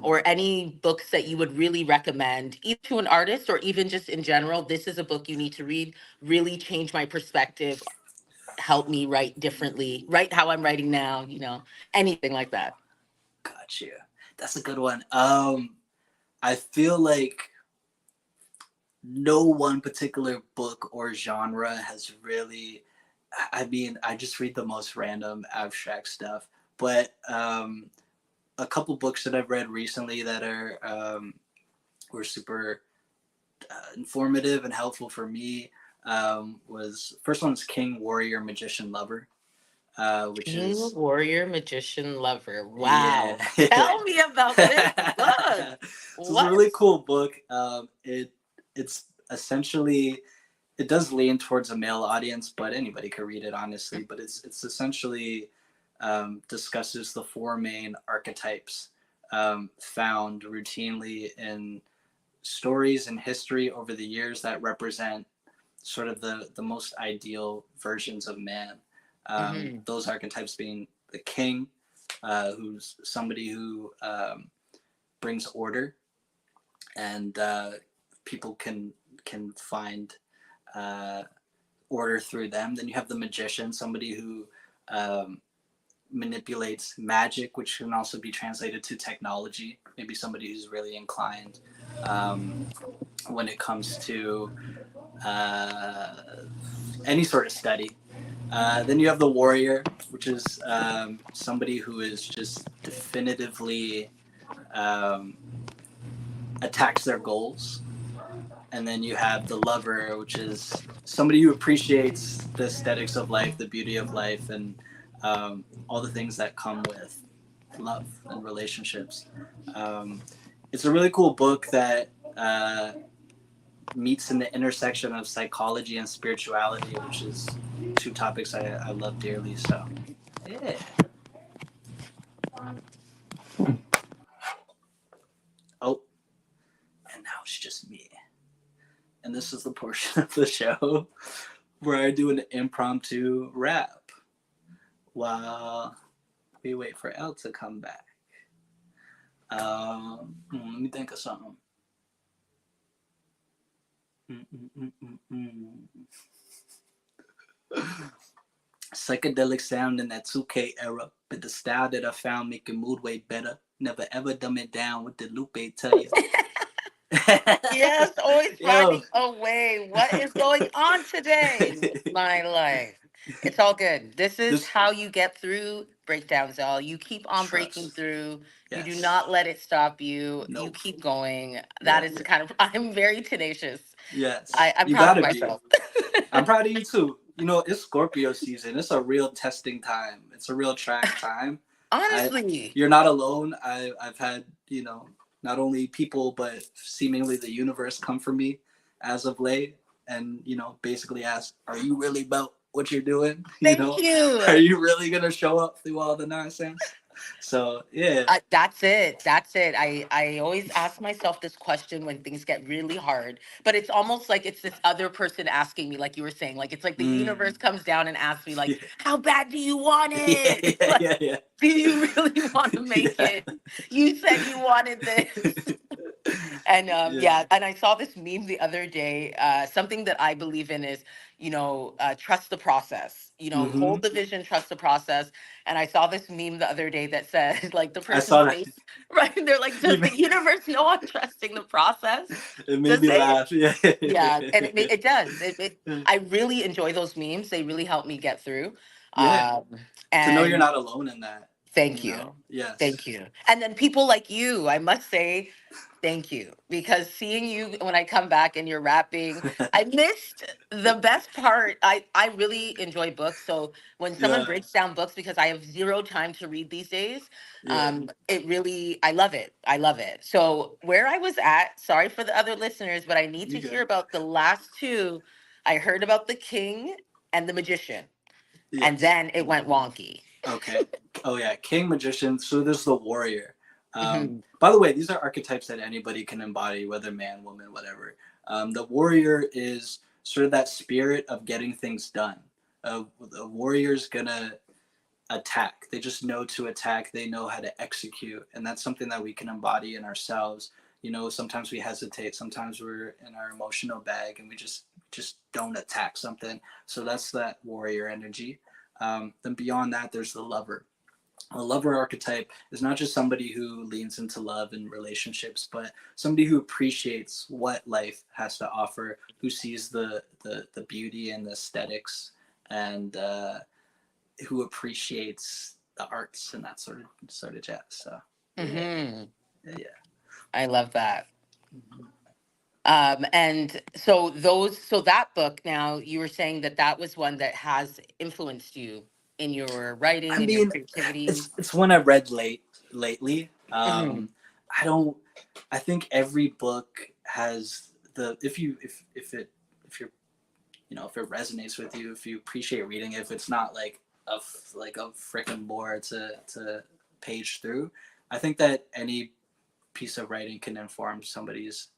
Speaker 3: Or
Speaker 2: Mm,
Speaker 3: any books that you would really recommend, either to an artist or even just in general? This is a book you need to read, really change my perspective, help me write differently, write how I'm writing now, anything like that.
Speaker 2: got you. That's a good one. I feel like no one particular book or genre has really. I mean, I just read the most random abstract stuff, but a couple books that I've read recently that are were super informative and helpful for me was first one is King, Warrior, Magician, Lover, which
Speaker 3: King,
Speaker 2: is
Speaker 3: warrior, magician, lover.
Speaker 2: yeah.
Speaker 3: Wow. Tell me about this book.
Speaker 2: So it's a
Speaker 3: What?
Speaker 2: really cool book. It's essentially it does lean towards a male audience, but anybody could read it honestly. But it's essentially discusses the four main archetypes found routinely in stories and history over the years that represent sort of the most ideal versions of man.
Speaker 3: Mm-hmm.
Speaker 2: Those archetypes being the king, who's somebody who brings order, and people can find uh, order through them. Then you have the magician, somebody who um, manipulates magic, which can also be translated to technology. Maybe somebody who's really inclined when it comes to uh, any sort of study. Then you have the warrior, which is somebody who is just definitively um, attacks their goals. And then you have the lover, which is somebody who appreciates the aesthetics of life, the beauty of life, and all the things that come with love and relationships. Um, it's a really cool book that meets in the intersection of psychology and spirituality, which is two topics I love dearly. So, yeah. Oh, and now it's just me. And this is the portion of the show where I do an impromptu rap while we wait for Elle to come back. Let me think of something. Psychedelic sound in that 2K era, but the style that I found make your mood way better. Never ever dumb it down with the Lupe tell you.
Speaker 3: Yes, always
Speaker 2: Yo.
Speaker 3: finding a way. What is going on today with my life? It's all good. This is
Speaker 2: This
Speaker 3: how you get through breakdowns, all. You keep on breaking
Speaker 2: trust.
Speaker 3: through. You do
Speaker 2: Yes.
Speaker 3: not let it stop you. You
Speaker 2: Nope.
Speaker 3: keep going. That is
Speaker 2: Yes.
Speaker 3: the kind of, I'm very tenacious.
Speaker 2: Yes.
Speaker 3: I'm
Speaker 2: You
Speaker 3: proud of
Speaker 2: gotta be.
Speaker 3: myself.
Speaker 2: I'm proud of you too. You know, it's Scorpio season. It's a real testing time. It's a real trying time. I
Speaker 3: Honestly,
Speaker 2: You're not alone. I've had, not only people but seemingly the universe come for me as of late and, basically ask, are you really about what you're doing?
Speaker 3: thank you.
Speaker 2: Are you really gonna show up through all the nonsense? So yeah.
Speaker 3: That's it. That's it. I always ask myself this question when things get really hard, but it's almost like it's this other person asking me, like you were saying, like it's like the universe
Speaker 2: Mm.
Speaker 3: comes down and asks me, like,
Speaker 2: Yeah.
Speaker 3: how bad do you want
Speaker 2: Yeah,
Speaker 3: it?
Speaker 2: yeah,
Speaker 3: Like,
Speaker 2: yeah, yeah.
Speaker 3: do you really want to make
Speaker 2: Yeah.
Speaker 3: it? You said you wanted this. And
Speaker 2: Yeah.
Speaker 3: yeah, and I saw this meme the other day. Something that I believe in is, trust the process.
Speaker 2: Hmm.
Speaker 3: Hold the vision, trust the process. And I saw this meme the other day that said, like, the
Speaker 2: I saw
Speaker 3: person's
Speaker 2: that.
Speaker 3: face, right? They're like, does
Speaker 2: Even
Speaker 3: the universe know I'm trusting the process?
Speaker 2: it made
Speaker 3: Just
Speaker 2: me
Speaker 3: say it.
Speaker 2: laugh. Yeah.
Speaker 3: Yeah, and it does. I really enjoy those memes. They really help me get through.
Speaker 2: Yeah.
Speaker 3: Um,
Speaker 2: To know you're
Speaker 3: and
Speaker 2: not alone in that,
Speaker 3: thank you.
Speaker 2: Yes.
Speaker 3: Thank you. And then people like you, I must say, thank you. Because seeing you when I come back and you're rapping, I missed the best part. I really enjoy books. So when someone
Speaker 2: Yeah.
Speaker 3: breaks down books, because I have zero time to read these days,
Speaker 2: Yeah.
Speaker 3: it really, I love it. I love it. So where I was at, sorry for the other listeners, but I need to
Speaker 2: You
Speaker 3: hear
Speaker 2: good.
Speaker 3: about the last two. I heard about the king and the magician, and
Speaker 2: Yes.
Speaker 3: then it went wonky.
Speaker 2: Okay. Oh yeah, king, magician. So there's the warrior.
Speaker 3: Mhm.
Speaker 2: By the way, these are archetypes that anybody can embody, whether man, woman, whatever. The warrior is sort of that spirit of getting things done. The warrior's gonna attack. They just know to attack. They know how to execute, and that's something that we can embody in ourselves. Sometimes we hesitate. Sometimes we're in our emotional bag, and we just don't attack something. So that's that warrior energy. Then beyond that, there's the lover. A lover archetype is not just somebody who leans into love and relationships, but somebody who appreciates what life has to offer, who sees the beauty and the aesthetics, and who appreciates the arts and that sort of jazz. So yeah,
Speaker 3: Mhm.
Speaker 2: yeah.
Speaker 3: I love that.
Speaker 2: Mhm.
Speaker 3: And so that book, now you were saying that that was one that has influenced you in your
Speaker 2: I
Speaker 3: writing and your
Speaker 2: mean,
Speaker 3: creativity.
Speaker 2: it's one I've read lately.
Speaker 3: Hmm.
Speaker 2: I don't. I think every book has the if you're if it resonates with you, if you appreciate reading it, if it's not like a freaking bore to page through, I think that any piece of writing can inform somebody's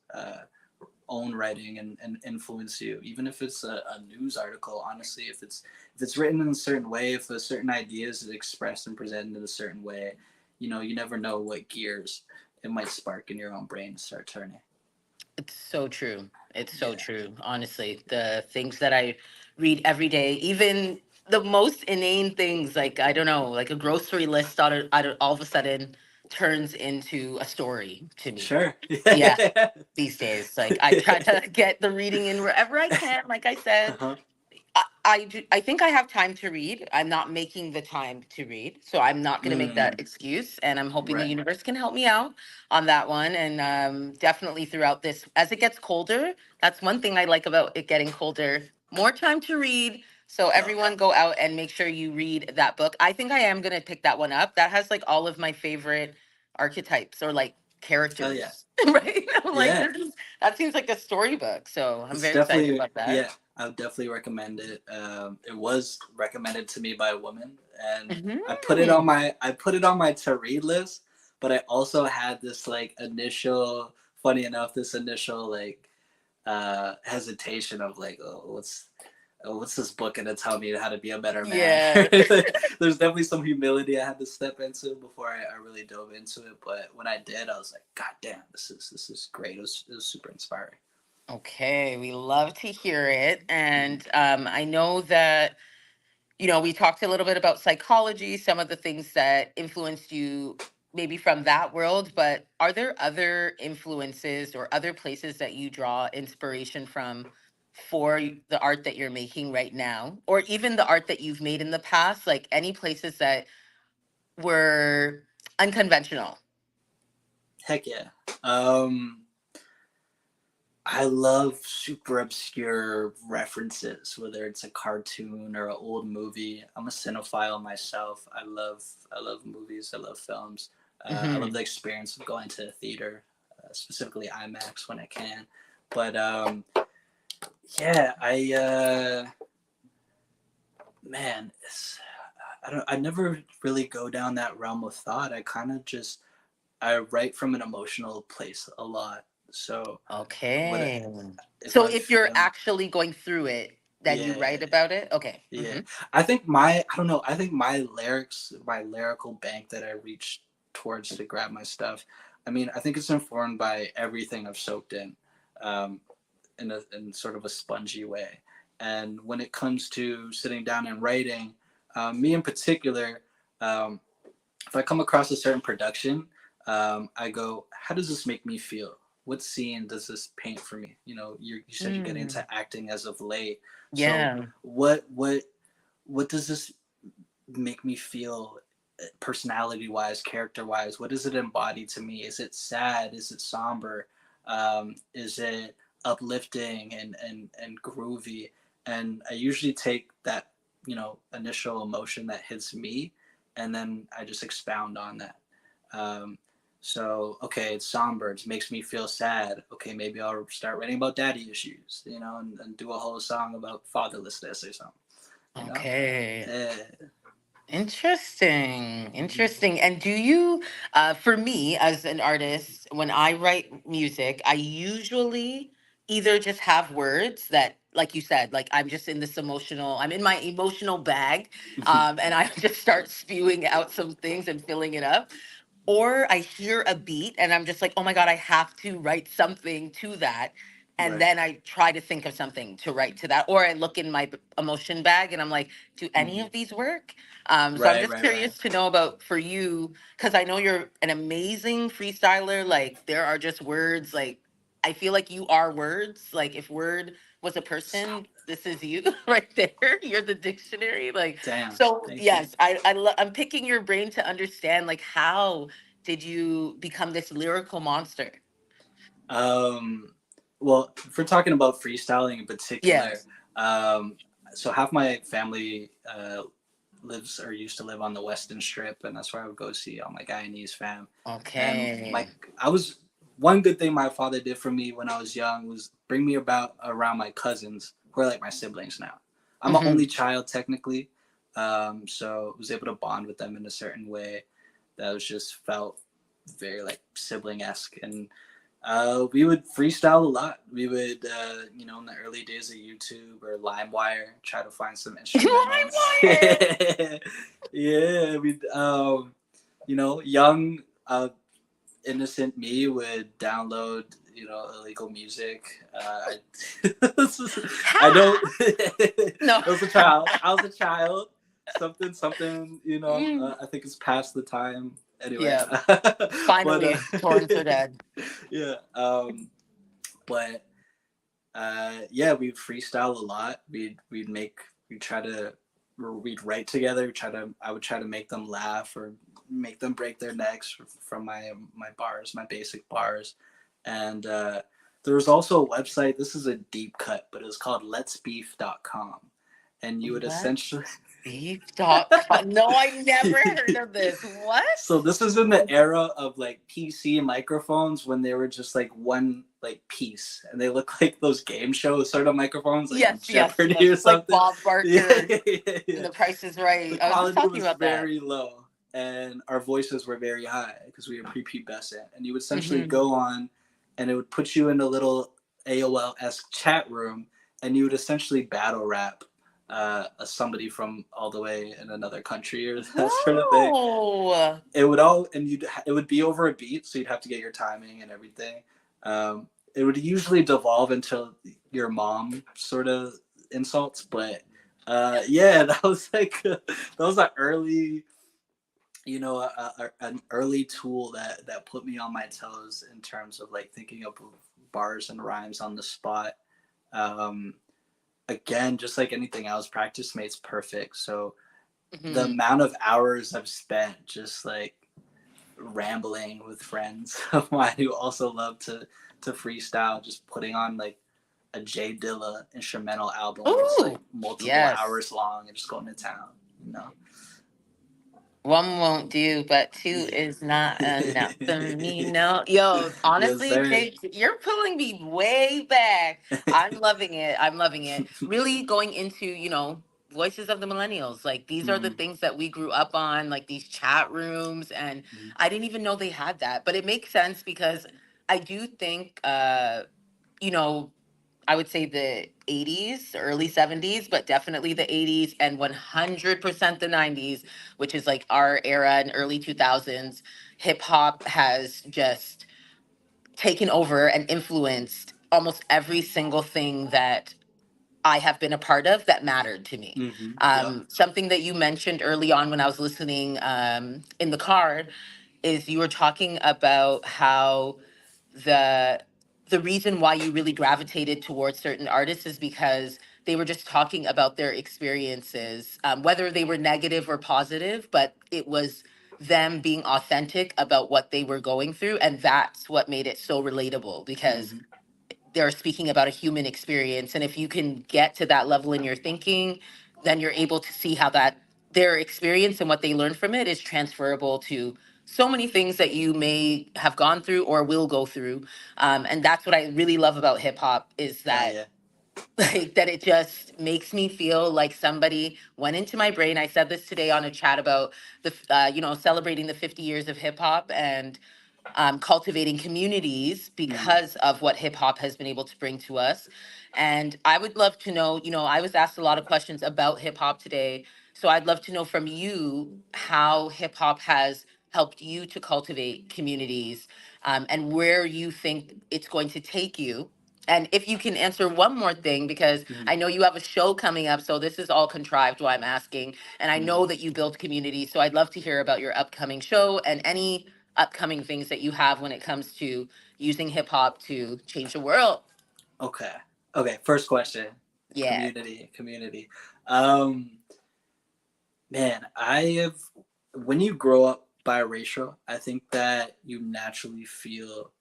Speaker 2: own writing and influence you, even if it's a news article. Honestly, if it's written in a certain way, if a certain idea is expressed and presented in a certain way, you never know what gears it might spark in your own brain to start turning.
Speaker 3: It's so true. It's so
Speaker 2: Yeah.
Speaker 3: true. Honestly, the things that I read every day, even the most inane things, like, I don't know, like a grocery list, all of a sudden turns into a story to me.
Speaker 2: Sure.
Speaker 3: Yeah,
Speaker 2: Yeah.
Speaker 3: these days, like, I try to get the reading in wherever I can. Like I said,
Speaker 2: Uh-huh.
Speaker 3: I think I have time to read. I'm not making the time to read, so I'm not going to make that
Speaker 2: Mm,
Speaker 3: excuse. And I'm hoping the
Speaker 2: right.
Speaker 3: universe can help me out on that one. And definitely throughout this, as it gets colder, that's one thing I like about it getting colder. More time to read. So
Speaker 2: Oh,
Speaker 3: everyone, go out and make sure you read that book. I think I am going to pick that one up. That has like all of my favorite archetypes or like
Speaker 2: hell yeah.
Speaker 3: characters, right? I'm like,
Speaker 2: Yeah.
Speaker 3: that seems like a storybook. So I'm
Speaker 2: It's
Speaker 3: very excited
Speaker 2: definitely,
Speaker 3: about that.
Speaker 2: yeah, I would definitely recommend it. It was recommended to me by a woman, and
Speaker 3: Mhm.
Speaker 2: I put it on my to read list. But I also had this like initial, funny enough, this initial like hesitation of like, what's this book gonna tell me how to be a better man?
Speaker 3: Yeah.
Speaker 2: There's definitely some humility I had to step into before I really dove into it. But when I did, I was like, God damn, this is great. It was super inspiring.
Speaker 3: Okay, we love to hear it.
Speaker 2: Mhm.
Speaker 3: And I know that, we talked a little bit about psychology, some of the things that influenced you maybe from that world, but are there other influences or other places that you draw inspiration from for the art that you're making right now? Or even the art that you've made in the past, like any places that were unconventional?
Speaker 2: Heck yeah. Um, I love super obscure references, whether it's a cartoon or an old movie. I'm a cinephile myself. I love movies. I love films. I love
Speaker 3: Hmm.
Speaker 2: the experience of going to a theater, specifically IMAX when I can. But yeah, man, I never really go down that realm of thought. I kind of just I write from an emotional place a lot. So what
Speaker 3: Okay.
Speaker 2: if
Speaker 3: So
Speaker 2: I'm
Speaker 3: if you're
Speaker 2: feeling?
Speaker 3: actually going through it, then you
Speaker 2: Yeah,
Speaker 3: write about it? Okay.
Speaker 2: yeah.
Speaker 3: Hmm.
Speaker 2: I don't know. I think my lyrical bank that I reach towards to grab my stuff, I mean, I think it's informed by everything I've soaked um, in sort of a spongy way. And when it comes to sitting down and writing, me in particular, um, if I come across a certain production, I go, how does this make me feel? What scene does this paint for me? You know, you said you're getting
Speaker 3: Mm,
Speaker 2: into acting as of late. So
Speaker 3: yeah.
Speaker 2: what does this make me feel, personality wise, character wise? What does it embody to me? Is it sad? Is it somber? Is it uplifting and groovy? And I usually take that, you know, initial emotion that hits me, and then I just expound on that. Um, so okay, it's somber. It makes me feel sad. Okay, maybe I'll start writing about daddy issues, you know, and do a whole song about fatherlessness or something, you know.
Speaker 3: Okay.
Speaker 2: Uh,
Speaker 3: Interesting.
Speaker 2: mhm.
Speaker 3: Interesting. And do you, for me as an artist, when I write music, I usually either just have words that, like you said, like I'm just in this emotional, I'm in my emotional bag, and I just start spewing out some things and filling it up, or I hear a beat and I'm just like, oh my God, I have to write something to that. And
Speaker 2: Right.
Speaker 3: then I try to think of something to write to that. Or I look in my emotion bag and I'm like, do any
Speaker 2: Hmm.
Speaker 3: of these work? So I'm
Speaker 2: Right,
Speaker 3: just
Speaker 2: right, right.
Speaker 3: curious to know about for you, because I know you're an amazing freestyler. Like, there are just words. Like, I feel like you are words. Like, if word was a
Speaker 2: Stop.
Speaker 3: person, this is you right there. You're the dictionary. Like,
Speaker 2: Damn.
Speaker 3: so
Speaker 2: Thank you.
Speaker 3: yes, I'm picking your brain to understand like how did you become this lyrical monster?
Speaker 2: Um, well, if we're talking about freestyling in particular,
Speaker 3: Yes.
Speaker 2: um, so half my family lives or used to live on the Western Strip, and that's where I would go see all my Guyanese fam. And
Speaker 3: Okay.
Speaker 2: I was one good thing my father did for me when I was young was bring me about around my cousins who are like my siblings now. I'm an
Speaker 3: Hmm.
Speaker 2: only child technically, so I was able to bond with them in a certain way that was just felt very like sibling esque. And we would freestyle a lot. We would, you know, in the early days of YouTube or LimeWire, try to find some instrumentals.
Speaker 3: LimeWire.
Speaker 2: Yeah, we, you know, young, innocent me would download, you know, illegal music. I don't.
Speaker 3: Ha! No.
Speaker 2: I was a child. I was a child. Something. You know,
Speaker 3: Mm.
Speaker 2: I think it's past the time. Anyway,
Speaker 3: Yeah.
Speaker 2: but
Speaker 3: Finally, torrents are dead.
Speaker 2: yeah. But yeah, we'd freestyle a lot. We'd try to, or we'd write together. I would try to make them laugh or make them break their necks from my bars, my basic bars. And there was also a website. This is a deep cut, but it was called letsbeef.com, and you would
Speaker 3: Let's
Speaker 2: essentially
Speaker 3: beef.com. No, I never heard of this. What?
Speaker 2: So this is in the era of like PC microphones when they were just like one like piece, and they look like those game show sort of microphones like on
Speaker 3: Yes, yes,
Speaker 2: Jeopardy or
Speaker 3: yes. Like
Speaker 2: something.
Speaker 3: Bob
Speaker 2: Yeah,
Speaker 3: Barker
Speaker 2: yeah.
Speaker 3: and The Price is
Speaker 2: The
Speaker 3: Right. I was just
Speaker 2: quality
Speaker 3: talking
Speaker 2: was
Speaker 3: about that.
Speaker 2: very low, and our voices were very high because we were prepubescent. And you would essentially
Speaker 3: Hmm.
Speaker 2: go on, and it would put you in a little AOL-esque chat room, and you would essentially battle rap somebody from all the way in another country or that sort of thing.
Speaker 3: Whoa.
Speaker 2: It would all and you it would be over a beat, so you'd have to get your timing and everything. It would usually devolve into your mom sort of insults, but yeah, that was like that was an early, you know, an early tool that put me on my toes in terms of like thinking of bars and rhymes on the spot. um Again, just like anything else, practice makes perfect. So the
Speaker 3: Hmm.
Speaker 2: amount of hours I've spent just like rambling with friends of mine who also love to freestyle, just putting on like a Jay Dilla instrumental album that's like
Speaker 3: Ooh,
Speaker 2: multiple
Speaker 3: yes.
Speaker 2: hours long and just going to town, you know.
Speaker 3: One won't do, but two is not enough for me. No, yo,
Speaker 2: Yes,
Speaker 3: honestly,
Speaker 2: sir.
Speaker 3: Jake, you're pulling me way back. I'm loving it. I'm loving it. Really going into, voices of the millennials. Like, these are the
Speaker 2: Mm,
Speaker 3: things that we grew up on, like these chat rooms. And
Speaker 2: mm,
Speaker 3: I didn't even know they had that. But it makes sense because I do think, you know, I would say the 80s, early 70s, but definitely the 80s and 100% the 90s, which is like our era and early 2000s. Hip hop has just taken over and influenced almost every single thing that I have been a part of that mattered to me.
Speaker 2: Yep.
Speaker 3: Something that you mentioned early on when I was listening in the car is you were talking about how the the reason why you really gravitated towards certain artists is because they were just talking about their experiences, whether they were negative or positive, but it was them being authentic about what they were going through, and that's what made it so relatable because
Speaker 2: Hmm.
Speaker 3: they're speaking about a human experience. And if you can get to that level in your thinking, then you're able to see how that their experience and what they learned from it is transferable to so many things that you may have gone through or will go through. And that's what I really love about hip hop is
Speaker 2: Oh
Speaker 3: that
Speaker 2: yeah.
Speaker 3: like that it just makes me feel like somebody went into my brain. I said this today on a chat about celebrating the 50 years of hip hop and cultivating communities
Speaker 2: Hmm.
Speaker 3: because of what hip hop has been able to bring to us. And I would love to know, I was asked a lot of questions about hip hop today. So I'd love to know from you how hip hop has helped you to cultivate communities, and where you think it's going to take you. And if you can answer one more thing, because
Speaker 2: Hmm.
Speaker 3: I know you have a show coming up, so this is all contrived why I'm asking. And I
Speaker 2: Hmm.
Speaker 3: know that you build community. So I'd love to hear about your upcoming show and any upcoming things that you have when it comes to using hip hop to change the world.
Speaker 2: Okay. Okay. First question.
Speaker 3: Yeah.
Speaker 2: Community. Um, Man, I have. When you grow up biracial, I think that you naturally feel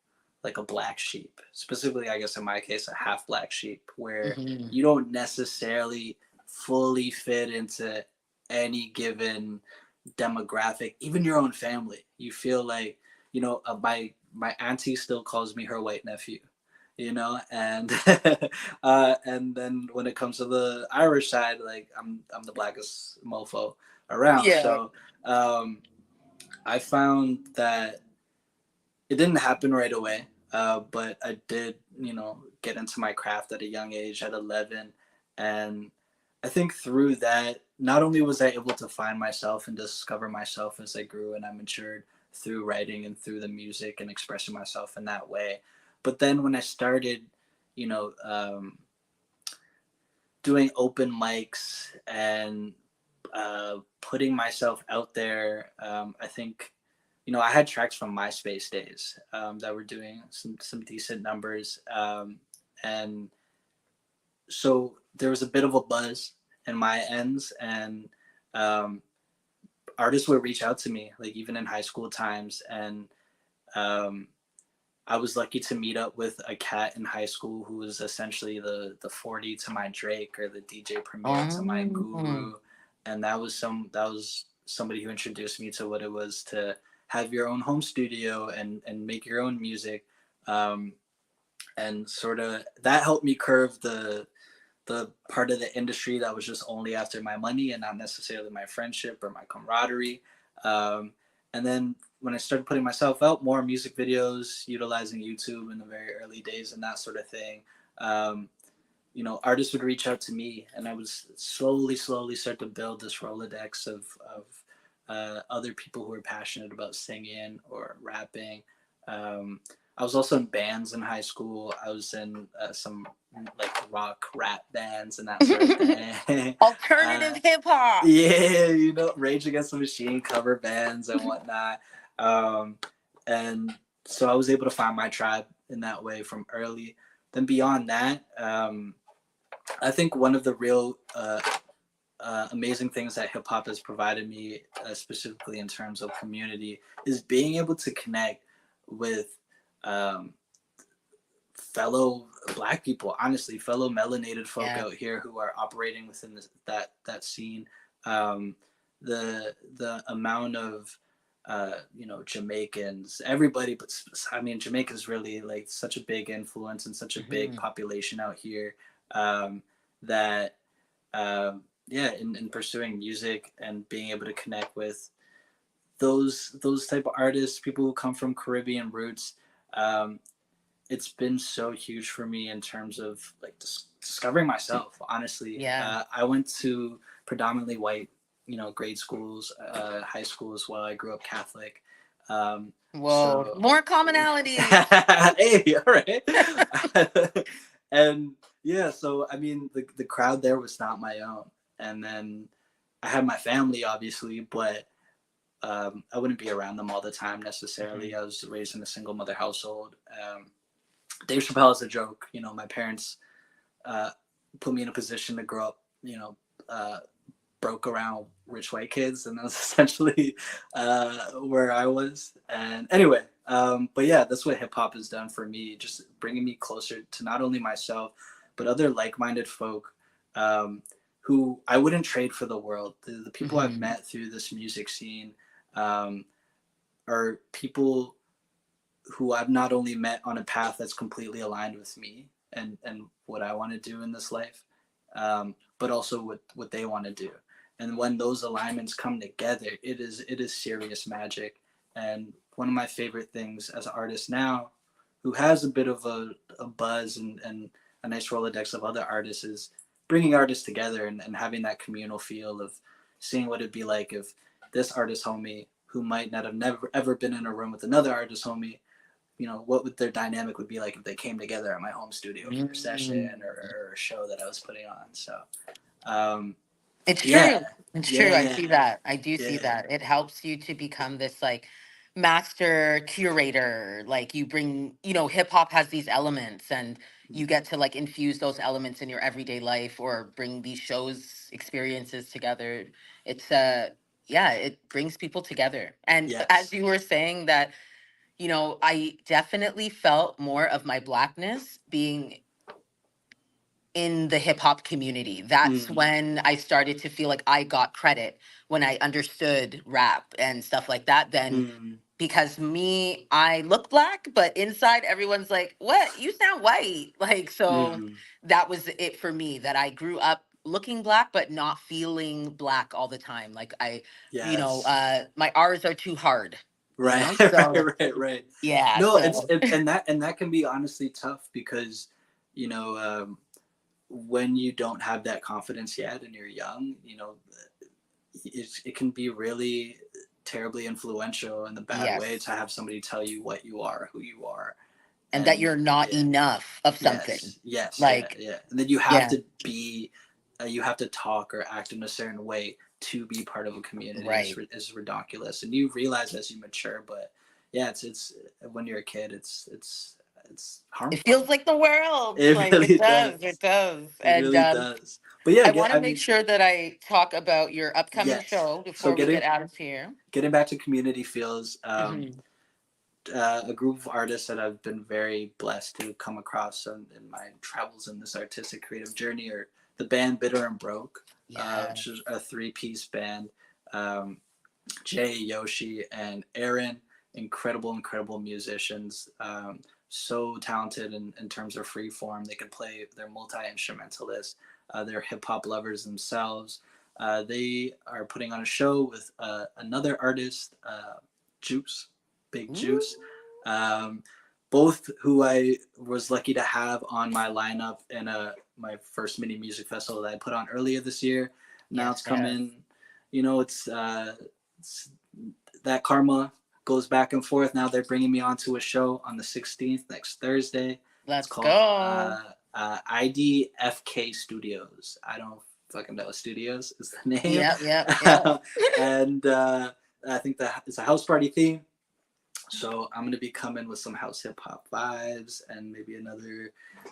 Speaker 2: like a black sheep. Specifically, I guess in my case, a half black sheep, where
Speaker 3: Hmm.
Speaker 2: you don't necessarily fully fit into any given demographic, even your own family. You feel like, my auntie still calls me her white nephew, and and then when it comes to the Irish side, like I'm the blackest mofo around.
Speaker 3: Yeah.
Speaker 2: So um, I found that it didn't happen right away, but I did, get into my craft at a young age at 11, and I think through that, not only was I able to find myself and discover myself as I grew and I matured through writing and through the music and expressing myself in that way, but then when I started, you know, um, doing open mics and putting myself out there, I think, I had tracks from MySpace days that were doing some decent numbers, and so there was a bit of a buzz in my ends, and um, artists would reach out to me, like even in high school times, and um, I was lucky to meet up with a cat in high school who was essentially the 40 to my Drake or the DJ Premier to my
Speaker 3: Oh.
Speaker 2: Guru, and that was somebody who introduced me to what it was to have your own home studio and make your own music, um, and sort of that helped me curve the part of the industry that was just only after my money and not necessarily my friendship or my camaraderie. Um, and then when I started putting myself out, more music videos, utilizing YouTube in the very early days and that sort of thing, um, artists would reach out to me, and I would slowly start to build this Rolodex of other people who are passionate about singing or rapping. Um, I was also in bands in high school. I was in some like rock rap bands and that sort of thing.
Speaker 3: Alternative hip hop.
Speaker 2: Yeah, Rage Against the Machine cover bands and whatnot. Um, and so I was able to find my tribe in that way from early. Then beyond that, I think one of the real amazing things that hip hop has provided me, specifically in terms of community, is being able to connect with um, fellow Black people. Honestly, fellow melanated folk
Speaker 3: Yeah.
Speaker 2: out here who are operating within that scene. Um, the amount of Jamaicans, everybody, but I mean, Jamaica's really like such a big influence and such a big
Speaker 3: Hmm.
Speaker 2: population out here, that yeah, in pursuing music and being able to connect with those type of artists, people who come from Caribbean roots, um, it's been so huge for me in terms of like discovering myself. Honestly,
Speaker 3: Yeah.
Speaker 2: I went to predominantly white, grade schools, high school as well. I grew up Catholic,
Speaker 3: Whoa,
Speaker 2: so
Speaker 3: more commonalities.
Speaker 2: hey, all right, and yeah, so I mean, the crowd there was not my own, and then I had my family, obviously, but I wouldn't be around them all the time necessarily.
Speaker 3: Mhm.
Speaker 2: I was raised in a single mother household. Dave Chappelle is a joke. My parents uh, put me in a position to grow up, uh, broke around rich white kids, and that's essentially where I was. And anyway, but yeah, that's what hip hop has done for me, just bringing me closer to not only myself, but other like minded folk. Who I wouldn't trade for the world. The people I've
Speaker 3: Mhm.
Speaker 2: met through this music scene um, are people who I've not only met on a path that's completely aligned with me and what I want to do in this life, but also what they want to do. And when those alignments come together, it is serious magic. And one of my favorite things as an artist now, who has a bit of a buzz and a nice rolodex of other artists, is bringing artists together and having that communal feel of seeing what it'd be like if this artist homie who might not have never ever been in a room with another artist homie, what would their dynamic would be like if they came together at my home studio for a
Speaker 3: Mm.
Speaker 2: session or a show that I was putting on. So, um,
Speaker 3: It's
Speaker 2: yeah,
Speaker 3: true. It's true. I
Speaker 2: yeah,
Speaker 3: see that. I do see
Speaker 2: yeah,
Speaker 3: that. It helps you to become this like master curator. Like you bring, hip hop has these elements and you get to like infuse those elements in your everyday life or bring these shows experiences together. It's yeah, it brings people together. And as
Speaker 2: yes,
Speaker 3: you were saying that, I definitely felt more of my blackness being in the hip hop community. That's
Speaker 2: mm,
Speaker 3: when I started to feel like I got credit when I understood rap and stuff like that. Then
Speaker 2: mm,
Speaker 3: because me, I look black, but inside everyone's like, "What? You sound white." Like so
Speaker 2: mm,
Speaker 3: that was it for me that I grew up looking black but not feeling black all the time. Like
Speaker 2: yes,
Speaker 3: my R's are too hard,
Speaker 2: right,
Speaker 3: So
Speaker 2: right.
Speaker 3: yeah,
Speaker 2: No, it's
Speaker 3: so
Speaker 2: and that can be honestly tough because, you know, when you don't have that confidence yet and you're young, it can be really terribly influential in the bad way
Speaker 3: yes.
Speaker 2: to have somebody tell you what you are, who you are,
Speaker 3: And that
Speaker 2: and
Speaker 3: you're not
Speaker 2: yeah,
Speaker 3: enough of something.
Speaker 2: yes, yes, yeah,
Speaker 3: Like,
Speaker 2: yeah, and then you have
Speaker 3: yeah,
Speaker 2: to be, you have to talk or act in a certain way to be part of a community is
Speaker 3: right.
Speaker 2: is ridiculous, and you realize as you mature, but yeah, it's when you're a kid, it's
Speaker 3: It
Speaker 2: harmful.
Speaker 3: feels like the world.
Speaker 2: It
Speaker 3: Like it
Speaker 2: really
Speaker 3: does. It
Speaker 2: does.
Speaker 3: does.
Speaker 2: It
Speaker 3: And
Speaker 2: really does. But yeah,
Speaker 3: I want to
Speaker 2: I
Speaker 3: make
Speaker 2: mean,
Speaker 3: sure that I talk about your upcoming
Speaker 2: yes.
Speaker 3: show
Speaker 2: So
Speaker 3: before we get out of here.
Speaker 2: getting back to community feels,
Speaker 3: Hmm.
Speaker 2: a group of artists that I've been very blessed to come across in my travels in this artistic creative journey are the band Bitter and Broke,
Speaker 3: Yeah.
Speaker 2: which is a three-piece band. Um, Jay, Yoshi, and Aaron, incredible musicians. So talented in terms of free form. They can play, they're multi instrumentalists, they're hip hop lovers themselves. They are putting on a show with another artist, Juice, Big
Speaker 3: Ooh,
Speaker 2: Juice. Um, Both who I was lucky to have on my lineup in my first mini music festival that I put on earlier this year. Now it's
Speaker 3: yes, yes.
Speaker 2: coming, it's that karma goes back and forth. Now they're bringing me onto a show on the 16th, next Thursday. It's
Speaker 3: Let's
Speaker 2: called
Speaker 3: go.
Speaker 2: IDFK Studios. I don't fucking know. Studios is the name.
Speaker 3: Yep, yep, yep.
Speaker 2: And I think that it's a house party theme. So I'm gonna be coming with some house hip hop vibes and maybe another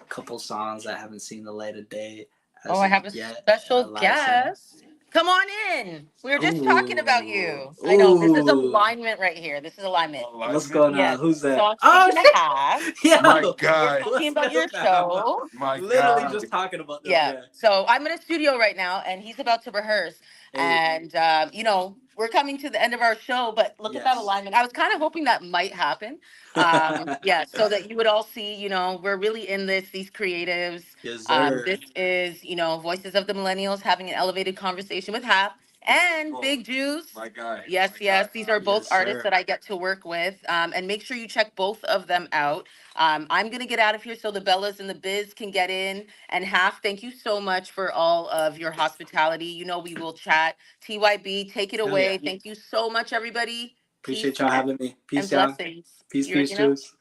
Speaker 2: couple songs that haven't seen the light of day
Speaker 3: Oh,
Speaker 2: as
Speaker 3: I
Speaker 2: of
Speaker 3: have a
Speaker 2: yet.
Speaker 3: special
Speaker 2: Live song.
Speaker 3: guest. Come on in. We were just talking about
Speaker 2: Ooh,
Speaker 3: you. I know. This is
Speaker 2: ooh.
Speaker 3: alignment right here. This is alignment.
Speaker 2: What's
Speaker 1: Alignment.
Speaker 2: going on?
Speaker 3: Yes.
Speaker 2: Who's
Speaker 3: So
Speaker 2: that?
Speaker 3: I'm
Speaker 2: Oh
Speaker 3: speaking to
Speaker 2: shit!
Speaker 3: Haas.
Speaker 1: My
Speaker 2: Yo,
Speaker 3: We're
Speaker 1: guy.
Speaker 3: talking
Speaker 2: what's
Speaker 3: about your
Speaker 2: good, fam?
Speaker 3: show.
Speaker 1: My
Speaker 2: Literally
Speaker 1: guy.
Speaker 2: just talking about this.
Speaker 3: Yeah.
Speaker 2: Yeah.
Speaker 3: So I'm in a studio right now, and he's about to rehearse.
Speaker 2: Hey,
Speaker 3: And we're coming to the end of our show, but look at that
Speaker 2: yes.
Speaker 3: alignment. I was kind of hoping that might happen. Yeah, so that you would all see, we're really in this, these creatives.
Speaker 2: Yes,
Speaker 3: This
Speaker 2: sir.
Speaker 3: is, Voices of the Millennials having an elevated conversation with Hap. And
Speaker 1: Oh,
Speaker 3: Big Juice.
Speaker 1: my guy.
Speaker 3: Yes,
Speaker 1: my
Speaker 3: yes.
Speaker 1: guy.
Speaker 3: These are both
Speaker 2: Yes,
Speaker 3: artists
Speaker 2: sir.
Speaker 3: that I get to work with. And make sure you check both of them out. I'm going to get out of here so the Bellas and the Biz can get in. And Half, thank you so much for all of your hospitality. You know, we will chat. TYB, take it
Speaker 2: Hell
Speaker 3: away.
Speaker 2: yeah.
Speaker 3: Thank you so much, everybody. Peace
Speaker 2: Appreciate y'all
Speaker 3: and
Speaker 2: having me.
Speaker 3: and
Speaker 2: Peace, y'all.
Speaker 3: blessings.
Speaker 2: Peace,
Speaker 3: You already
Speaker 2: peace,
Speaker 3: know.
Speaker 2: Juice.